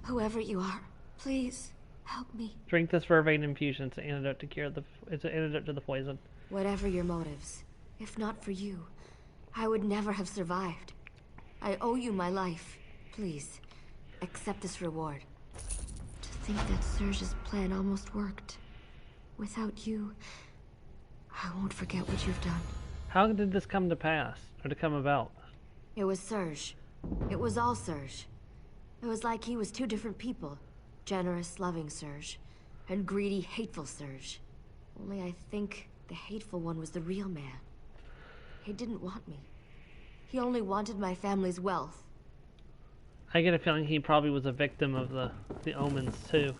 Whoever you are, please help me. Drink this Vervain infusion. It's an antidote to it's an antidote to the poison. Whatever your motives, if not for you, I would never have survived. I owe you my life. Please, accept this reward. To think that Serge's plan almost worked. Without you, I won't forget what you've done. How did this come to pass, or to come about? It was Serge. It was all Serge. It was like he was two different people. Generous, loving Serge, and greedy, hateful Serge. Only I think the hateful one was the real man. He didn't want me. He only wanted my family's wealth. I get a feeling he probably was a victim of the omens, too.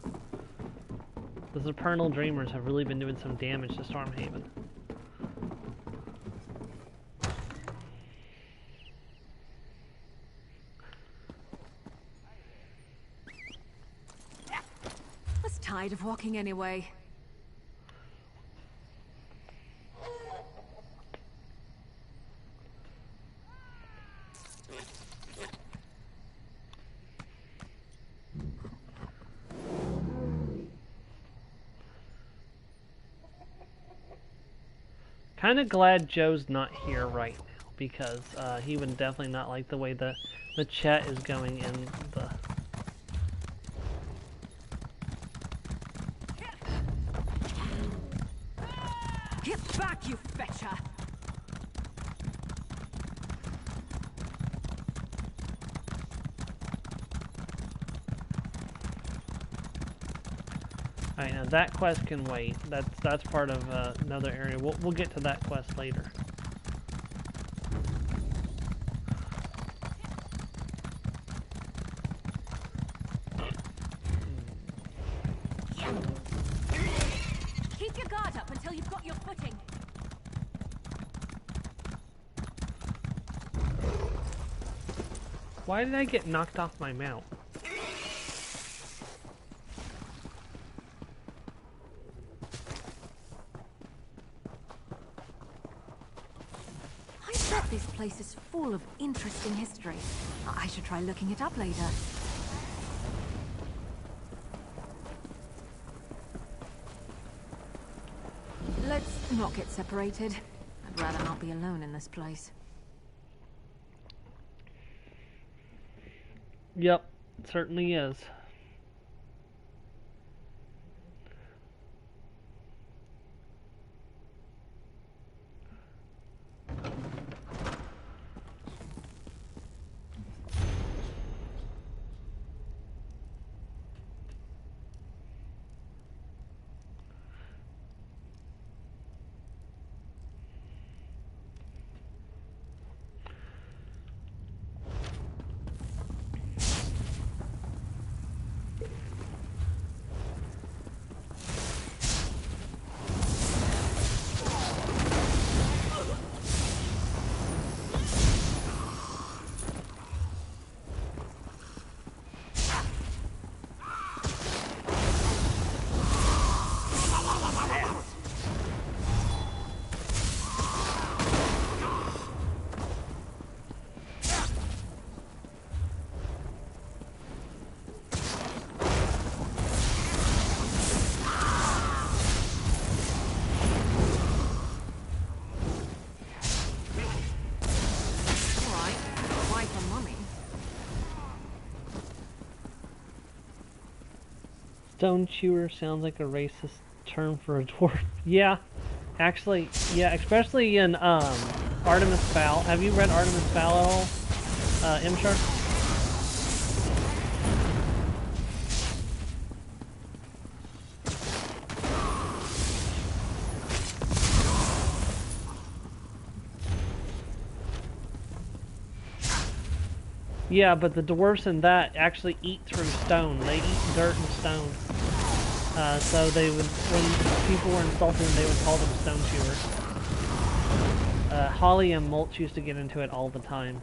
The Supernal Dreamers have really been doing some damage to Stormhaven. I was tired of walking anyway. Kind of glad Joe's not here right now, because he would definitely not like the way the chat is going in the... Get back, you fetcher! Alright, now that quest can wait. That's part of another area. We'll get to that quest later. Keep your guard up until you've got your footing. Why did I get knocked off my mount? This place is full of interesting history. I should try looking it up later. Let's not get separated. I'd rather not be alone in this place. Yep, it certainly is. Stone chewer sounds like a racist term for a dwarf. Yeah, actually, yeah, especially in Artemis Fowl. Have you read Artemis Fowl at all, M-Shark? Yeah, but the dwarves in that actually eat through stone. They eat dirt and stone. So they would, when people were insulting them, they would call them stone chewers. Holly and Mulch used to get into it all the time.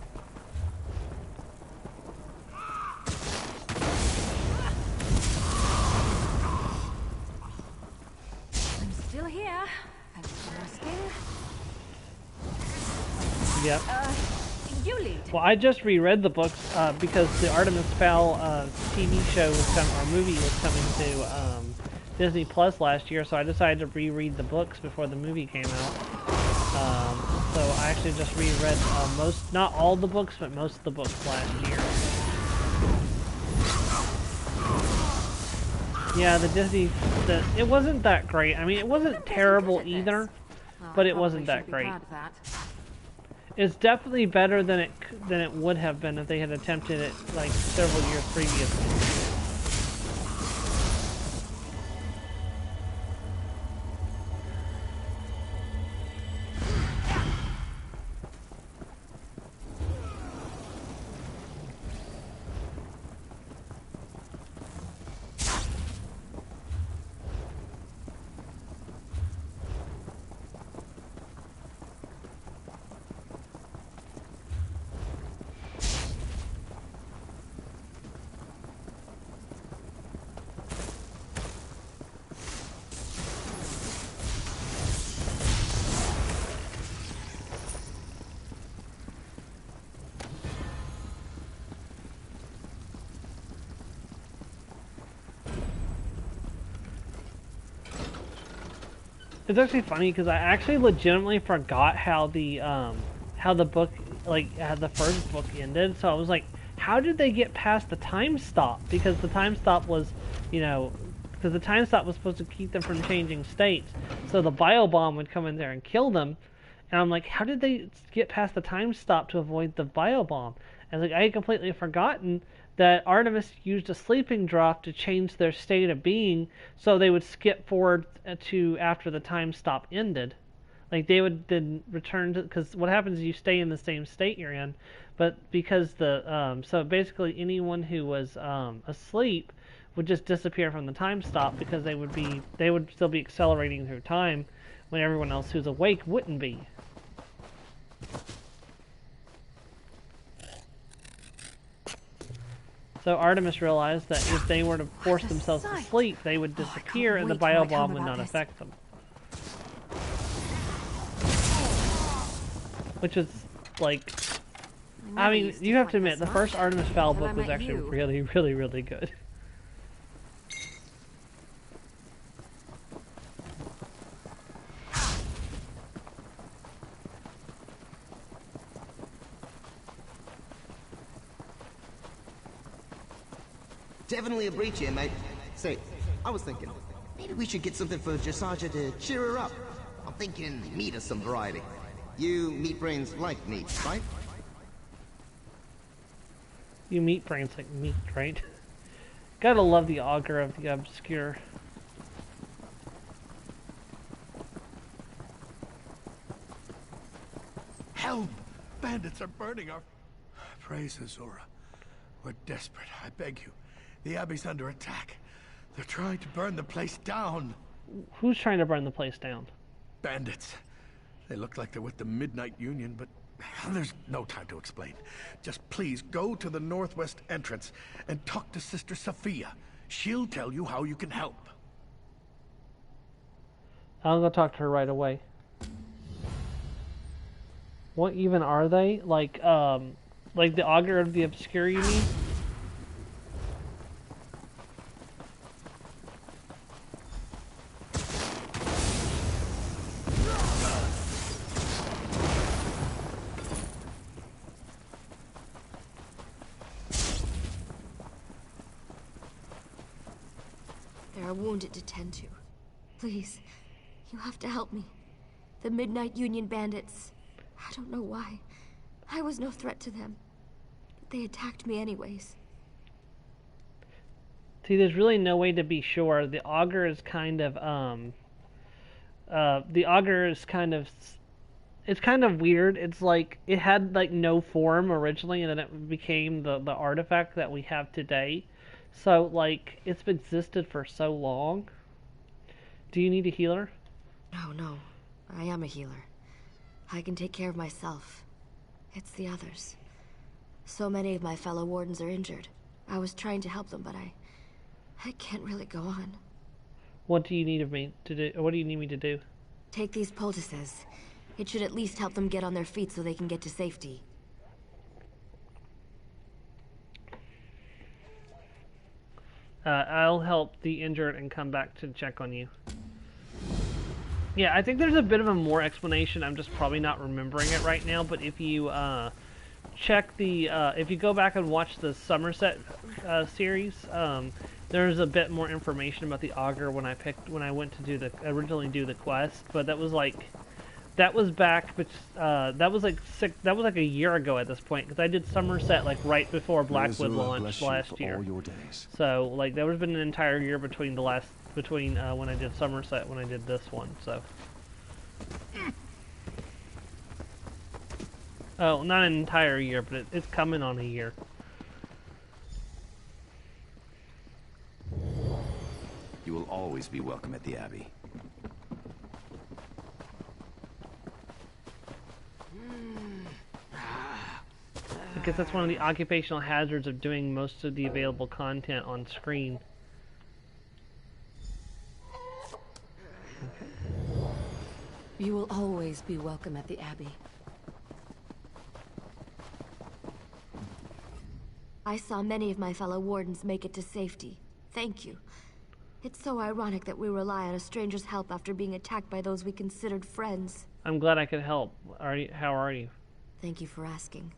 I'm still here. I'm still scared. Yep. You lead. Well, I just reread the books because the Artemis Fowl TV show was coming, or movie was coming to Disney Plus last year, so I decided to reread the books before the movie came out. So I actually just reread most, not all the books, but most of the books last year. Yeah, the Disney, it wasn't that great. I mean, it wasn't terrible either, but it wasn't that great. It's definitely better than it would have been if they had attempted it like several years previously. It's actually funny because I actually legitimately forgot how the book, like, the first book ended. So I was like, how did they get past the time stop? Because the time stop was, you know, because the time stop was supposed to keep them from changing states. So the bio bomb would come in there and kill them. And I'm like, how did they get past the time stop to avoid the bio bomb? And like, I had completely forgotten that Artemis used a sleeping drop to change their state of being, so they would skip forward to after the time stop ended. Like, they would then return to, because what happens is you stay in the same state you're in, but because so basically anyone who was asleep would just disappear from the time stop, because they would still be accelerating through time when everyone else who's awake wouldn't be. So Artemis realized that if they were to force themselves to sleep, they would disappear and the bio bomb would not affect them. Which is, like, I mean, you have to admit, the first Artemis Fowl book was actually really, really, really good. Definitely a breach here, mate. Say, I was thinking, maybe we should get something for Jasarja to cheer her up. I'm thinking meat of some variety. You meat brains like meat, right? You meat brains like meat, right? Gotta love the augur of the obscure. Help! Bandits are burning our... Praise Azura. We're desperate, I beg you. The Abbey's under attack. They're trying to burn the place down. Who's trying to burn the place down? Bandits. They look like they're with the Midnight Union, but there's no time to explain. Just please go to the northwest entrance and talk to Sister Sophia. She'll tell you how you can help. I'll go talk to her right away. What even are they? Like the augur of the obscure, you mean? There are wounded to tend to. Please, you have to help me. The Midnight Union bandits. I don't know why. I was no threat to them. But they attacked me anyways. See, there's really no way to be sure. The augur is kind of, it's kind of weird. It's like, it had, like, no form originally, and then it became the artifact that we have today. So, like, it's existed for so long. Do you need a healer? No. I am a healer. I can take care of myself. It's the others. So many of my fellow wardens are injured. I was trying to help them, but I can't really go on. What do you need of me to do? What do you need me to do? Take these poultices. It should at least help them get on their feet so they can get to safety. I'll help the injured and come back to check on you. Yeah, I think there's a bit of a more explanation. I'm just probably not remembering it right now. But if you check the, if you go back and watch the Somerset series, There's a bit more information about the augur when I went to originally do the quest, but that was like back, that was like a year ago at this point, because I did Somerset like right before Blackwood launched last year. All your days. So like there was been an entire year between when I did Somerset when I did this one. So oh, not an entire year, but it's coming on a year. You will always be welcome at the Abbey. I guess that's one of the occupational hazards of doing most of the available content on screen. You will always be welcome at the Abbey. I saw many of my fellow wardens make it to safety. Thank you. It's so ironic that we rely on a stranger's help after being attacked by those we considered friends. I'm glad I could help. How are you? Thank you for asking.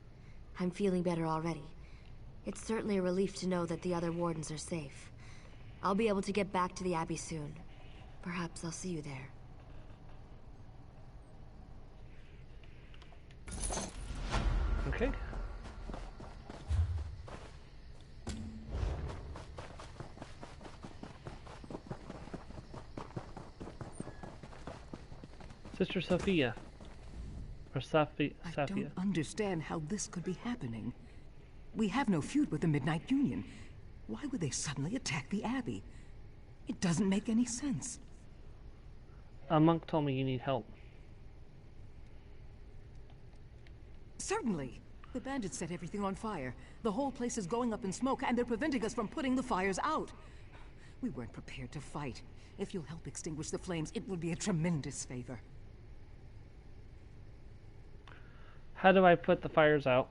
I'm feeling better already. It's certainly a relief to know that the other wardens are safe. I'll be able to get back to the Abbey soon. Perhaps I'll see you there. Okay. Sister Sophia. Or Sophia. I don't understand how this could be happening. We have no feud with the Midnight Union. Why would they suddenly attack the Abbey? It doesn't make any sense. A monk told me you need help. Certainly. The bandits set everything on fire. The whole place is going up in smoke, and they're preventing us from putting the fires out. We weren't prepared to fight. If you'll help extinguish the flames, it would be a tremendous favor. How do I put the fires out?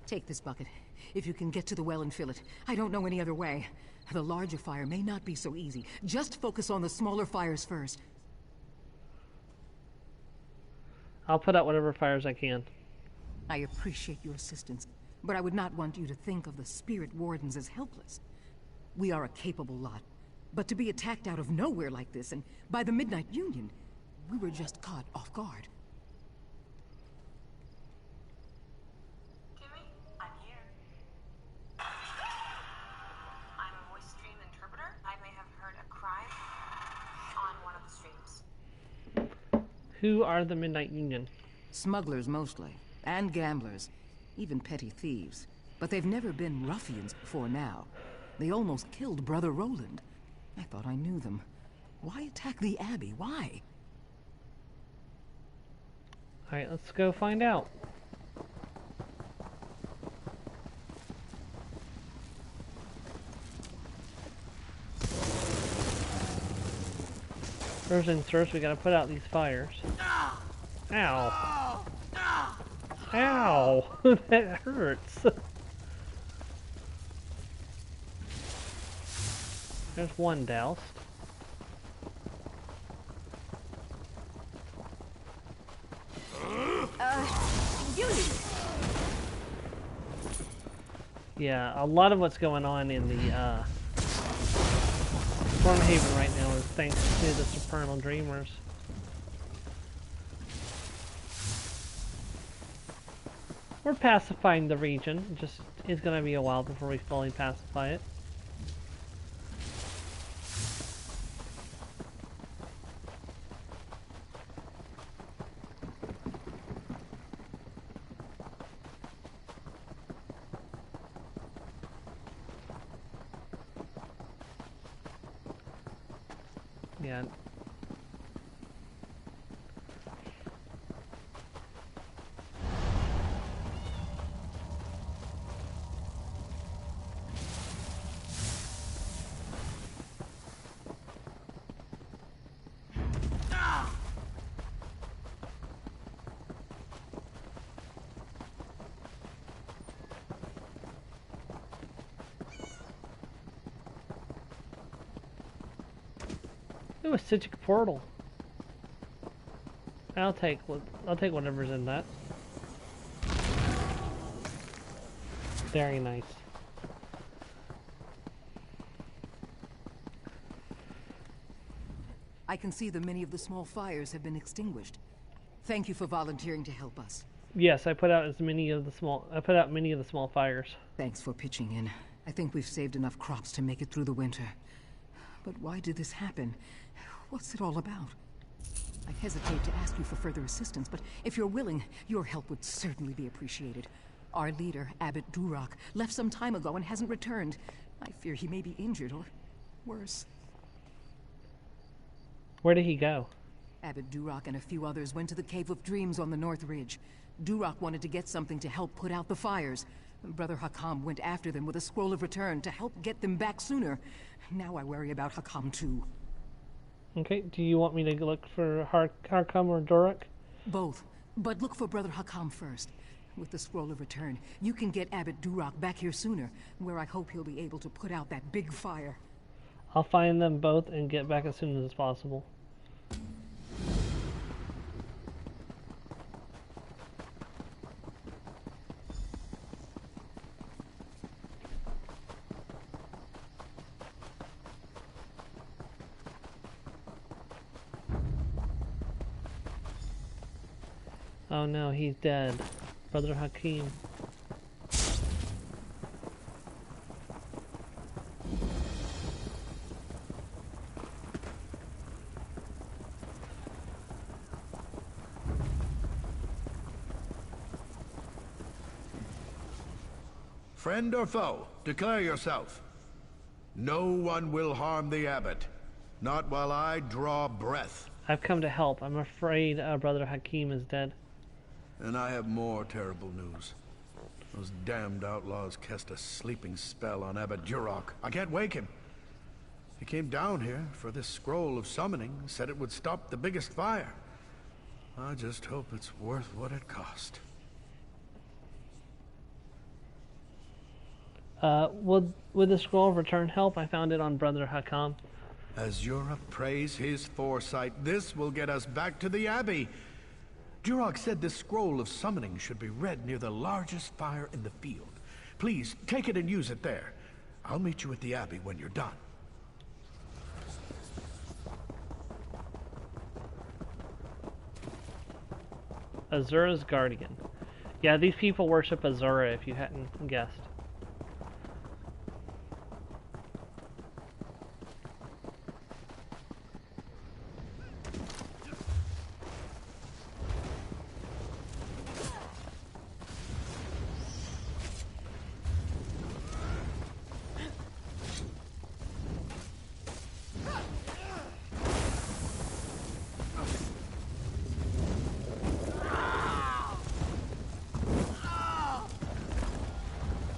Take this bucket. If you can get to the well and fill it. I don't know any other way. The larger fire may not be so easy. Just focus on the smaller fires first. I'll put out whatever fires I can. I appreciate your assistance, but I would not want you to think of the spirit wardens as helpless. We are a capable lot, but to be attacked out of nowhere like this, and by the Midnight Union, we were just caught off guard. Jimmy, I'm here. I'm a voice stream interpreter. I may have heard a cry on one of the streams. Who are the Midnight Union? Smugglers mostly. And gamblers, even petty thieves. But they've never been ruffians before now. They almost killed Brother Roland. I thought I knew them. Why attack the Abbey? Why? Alright, let's go find out. First things first, we gotta put out these fires. Ow! Ow! That hurts. There's one doused. Yeah, a lot of what's going on in the Stormhaven right now is thanks to the Supernal Dreamers. We're pacifying the region. It just is going to be a while before we fully pacify it. Yeah. Ooh, a Psijic portal. I'll take whatever's in that. Very nice. I can see that many of the small fires have been extinguished. Thank you for volunteering to help us. Yes, I put out many of the small fires. Thanks for pitching in. I think we've saved enough crops to make it through the winter. But why did this happen? What's it all about? I hesitate to ask you for further assistance, but if you're willing, your help would certainly be appreciated. Our leader, Abbot Duroc, left some time ago and hasn't returned. I fear he may be injured or worse. Where did he go? Abbot Duroc and a few others went to the Cave of Dreams on the North Ridge. Duroc wanted to get something to help put out the fires. Brother Hakam went after them with a scroll of return to help get them back sooner. Now I worry about Hakam too. Okay, do you want me to look for Hakam or Duroc? Both, but look for Brother Hakam first. With the scroll of return, you can get Abbot Duroc back here sooner, where I hope he'll be able to put out that big fire. I'll find them both and get back as soon as possible. Oh no, he's dead. Brother Hakim. Friend or foe, declare yourself. No one will harm the abbot. Not while I draw breath. I've come to help. I'm afraid Brother Hakim is dead. And I have more terrible news. Those damned outlaws cast a sleeping spell on Abbot Duroc. I can't wake him. He came down here for this scroll of summoning, said it would stop the biggest fire. I just hope it's worth what it cost. Would the scroll of return help? I found it on Brother Hakam. Azura, praise his foresight. This will get us back to the Abbey. Duroc said this scroll of summoning should be read near the largest fire in the field. Please, take it and use it there. I'll meet you at the Abbey when you're done. Azura's guardian. Yeah, these people worship Azura, if you hadn't guessed.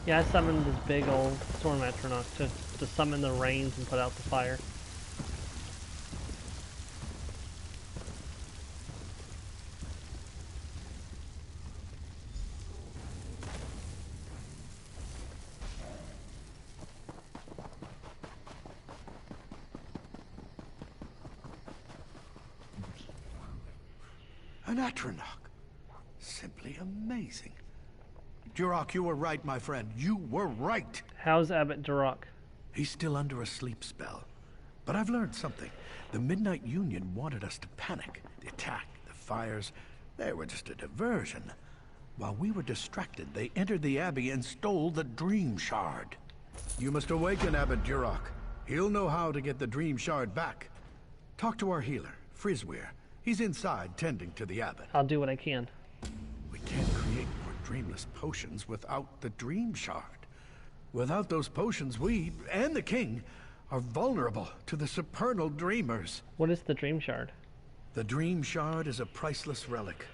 Yeah, I summoned this big old storm atronach to summon the rains and put out the fire. An atronach. Simply amazing. Duroc, you were right, my friend. You were right. How's Abbot Duroc? He's still under a sleep spell. But I've learned something. The Midnight Union wanted us to panic. The attack, the fires, they were just a diversion. While we were distracted, they entered the Abbey and stole the Dream Shard. You must awaken Abbot Duroc. He'll know how to get the Dream Shard back. Talk to our healer, Frizweir. He's inside, tending to the Abbot. I'll do what I can. We can't create more Dreamless Potions without the Dream Shard. Without those potions, we, and the King, are vulnerable to the supernal Dreamers. What is the Dream Shard? The Dream Shard is a priceless relic.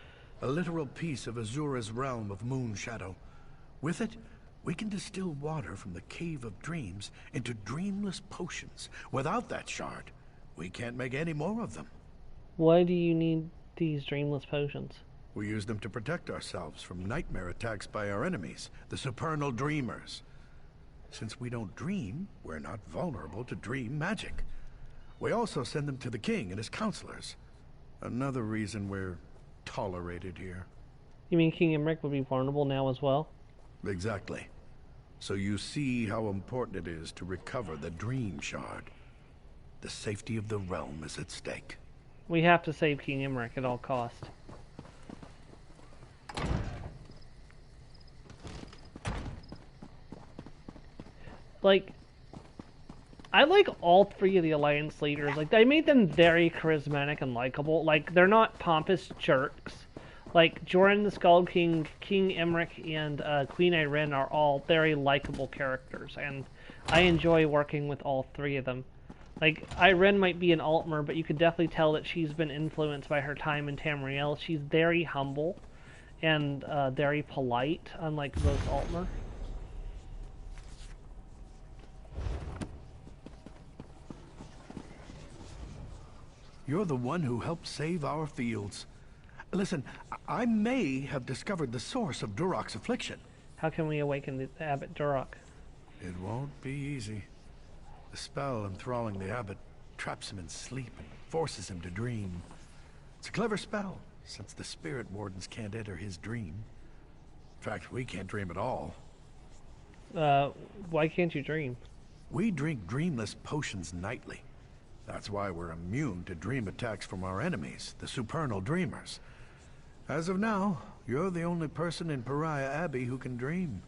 A literal piece of Azura's realm of moon shadow. With it, we can distill water from the Cave of Dreams into Dreamless Potions. Without that shard, we can't make any more of them. Why do you need these Dreamless Potions? We use them to protect ourselves from nightmare attacks by our enemies, the supernal Dreamers. Since we don't dream, we're not vulnerable to dream magic. We also send them to the King and his counselors. Another reason we're tolerated here. You mean King Emmerich would be vulnerable now as well? Exactly. So you see how important it is to recover the Dream Shard. The safety of the realm is at stake. We have to save King Emmerich at all costs. Like, I like all three of the Alliance leaders. Like, they made them very charismatic and likable. Like, they're not pompous jerks. Like, Jordan the Skull King, King Emmerich, and Queen Irene are all very likable characters, and I enjoy working with all three of them. Like, Irene might be an Altmer, but you could definitely tell that she's been influenced by her time in Tamriel. She's very humble and very polite, unlike most Altmer. You're the one who helped save our fields. Listen, I may have discovered the source of Durok's affliction. How can we awaken the Abbot Durok? It won't be easy. The spell enthralling the abbot traps him in sleep and forces him to dream. It's a clever spell, since the spirit wardens can't enter his dream. In fact, we can't dream at all. Why can't you dream? We drink Dreamless Potions nightly. That's why we're immune to dream attacks from our enemies, the supernal dreamers. As of now, you're the only person in Pariah Abbey who can dream.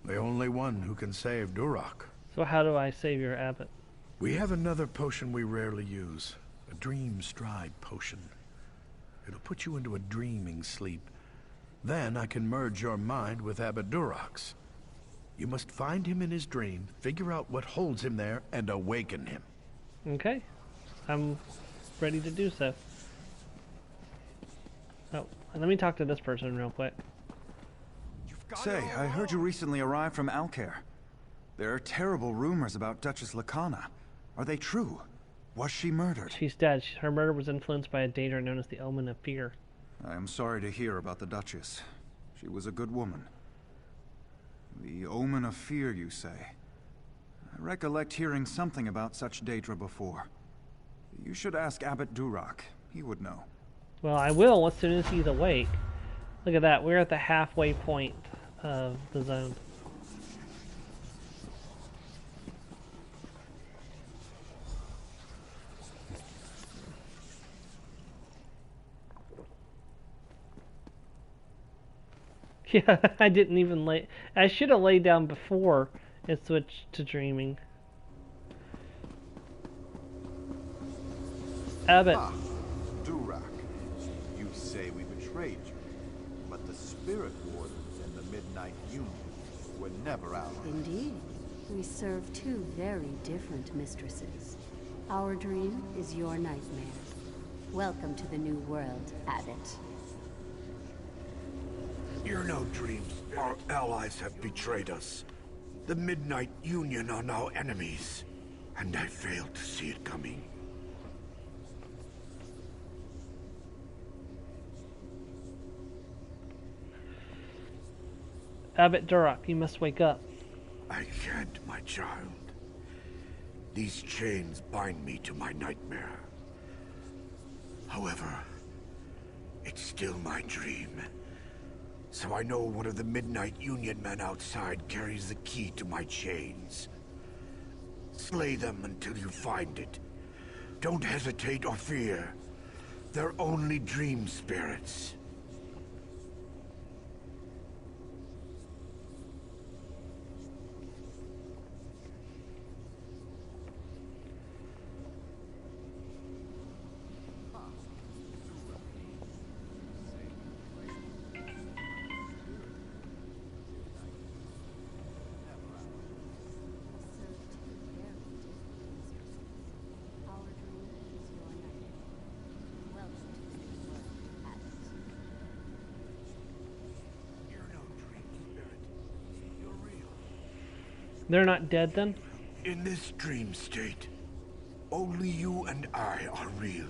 The only one who can save Durok. So how do I save your abbot? We have another potion we rarely use. A dream stride potion. It'll put you into a dreaming sleep. Then I can merge your mind with Abbot Durok's. You must find him in his dream, figure out what holds him there, and awaken him. Okay. I'm ready to do so. Oh, let me talk to this person real quick. Say, I heard you recently arrived from Alcair. There are terrible rumors about Duchess Lacana. Are they true? Was she murdered? She's dead. Her murder was influenced by a danger known as the Omen of Fear. I am sorry to hear about the Duchess. She was a good woman. The Omen of Fear, you say? I recollect hearing something about such Daedra before. You should ask Abbot Durok. He would know. Well, I will as soon as he's awake. Look at that. We're at the halfway point of the zone. Yeah, I didn't even lay... I should have laid down before it switched to dreaming. Abbot. Ah, Durok. You say we betrayed you, but the Spirit Wardens and the Midnight Union were never allies. Indeed. We serve two very different mistresses. Our dream is your nightmare. Welcome to the new world, Abbot. You're no dreams. Our allies have betrayed us. The Midnight Union are now enemies, and I failed to see it coming. Abbot Durok, you must wake up. I can't, my child. These chains bind me to my nightmare. However, it's still my dream. So I know one of the Midnight Union men outside carries the key to my chains. Slay them until you find it. Don't hesitate or fear. They're only dream spirits. They're not dead then? In this dream state, only you and I are real.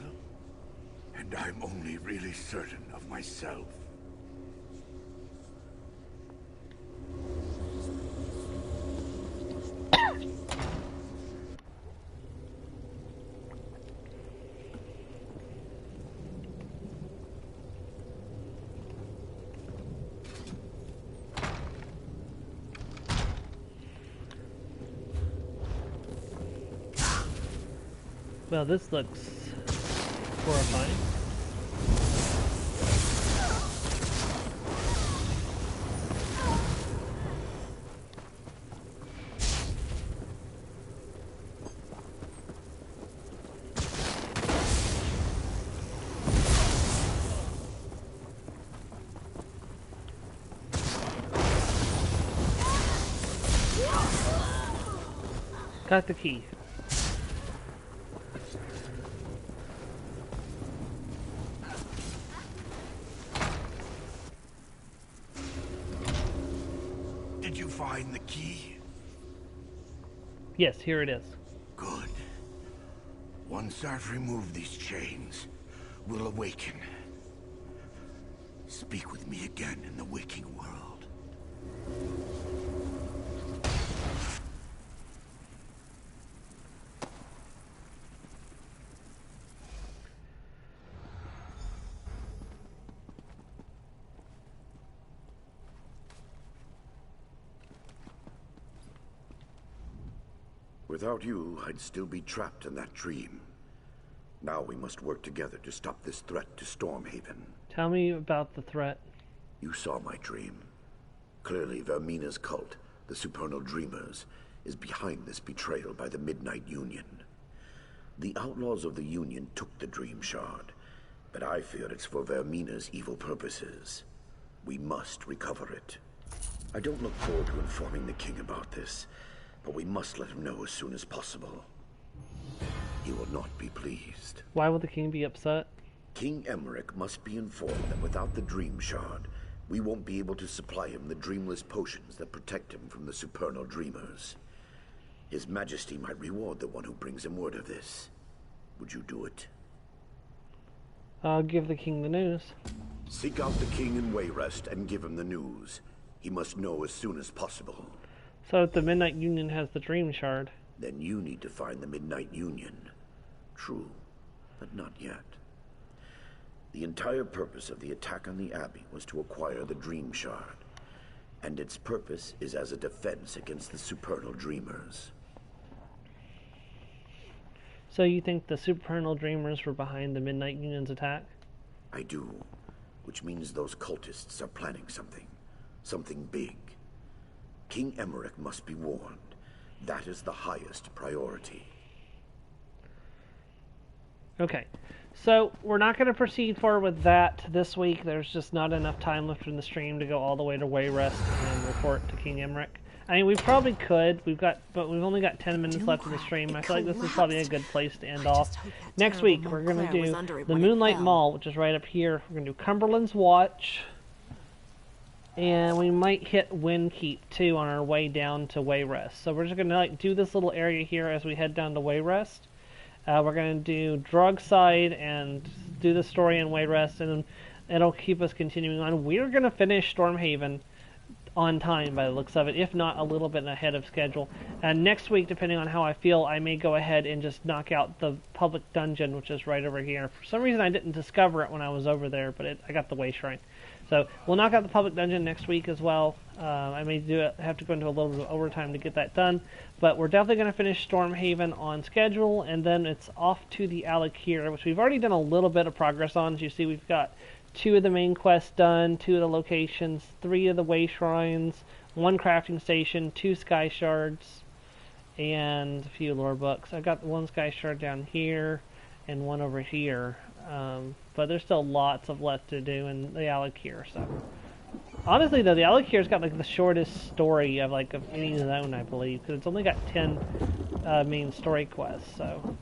And I'm only really certain of myself. Well, this looks horrifying. Got the key. Did you find the key? Yes, here it is. Good. Once I've removed these chains, we'll awaken. Speak with me again in the waking world. Without you, I'd still be trapped in that dream. Now we must work together to stop this threat to Stormhaven. Tell me about the threat. You saw my dream. Clearly, Vermina's cult, the Supernal Dreamers, is behind this betrayal by the Midnight Union. The outlaws of the Union took the Dream Shard, but I fear it's for Vermina's evil purposes. We must recover it. I don't look forward to informing the king about this, but we must let him know as soon as possible. He will not be pleased. Why will the king be upset? King Emmerich must be informed that without the Dream Shard, we won't be able to supply him the Dreamless Potions that protect him from the Supernal Dreamers. His Majesty might reward the one who brings him word of this. Would you do it? I'll give the king the news. Seek out the king in Wayrest and give him the news. He must know as soon as possible. So if the Midnight Union has the Dream Shard, then you need to find the Midnight Union. True, but not yet. The entire purpose of the attack on the Abbey was to acquire the Dream Shard, and its purpose is as a defense against the Supernal Dreamers. So you think the Supernal Dreamers were behind the Midnight Union's attack? I do, which means those cultists are planning something. Something big. King Emmerich must be warned. That is the highest priority. Okay, so we're not going to proceed forward with that this week. There's just not enough time left in the stream to go all the way to Wayrest and report to King Emmerich. I mean, we probably could. But we've only got 10 minutes left in the stream. I feel like this is probably a good place to end off. Next week, we're going to do the Moonlight Mall, which is right up here. We're going to do Cumberland's Watch. And we might hit Windkeep, too, on our way down to Wayrest. So we're just going to do this little area here as we head down to Wayrest. We're going to do Drugside and do the story in Wayrest, and it'll keep us continuing on. We're going to finish Stormhaven on time by the looks of it, if not a little bit ahead of schedule. And next week, depending on how I feel, I may go ahead and just knock out the public dungeon, which is right over here. For some reason, I didn't discover it when I was over there, but I got the way shrine. So we'll knock out the public dungeon next week as well. I may have to go into a little bit of overtime to get that done, but we're definitely going to finish Stormhaven on schedule, and then it's off to the Alakir, which we've already done a little bit of progress on. As you see, we've got 2 of the main quests done, 2 of the locations, 3 of the way shrines, 1 crafting station, 2 sky shards, and a few lore books. I've got 1 sky shard down here and 1 over here. But there's still lots of left to do in the Alakir. So honestly, though, the Alakir's got like the shortest story of any zone, I believe, because it's only got 10 main story quests. So,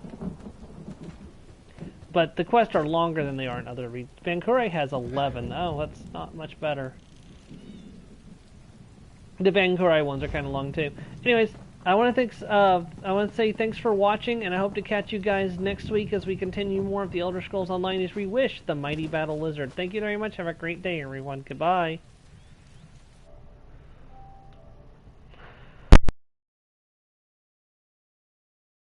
but the quests are longer than they are in other regions. Vancouver has 11. Oh, that's not much better. The Vancouver ones are kind of long too. Anyways, I want to say thanks for watching, and I hope to catch you guys next week as we continue more of the Elder Scrolls Online as Reewish, the Mighty Battle Lizard. Thank you very much. Have a great day, everyone. Goodbye.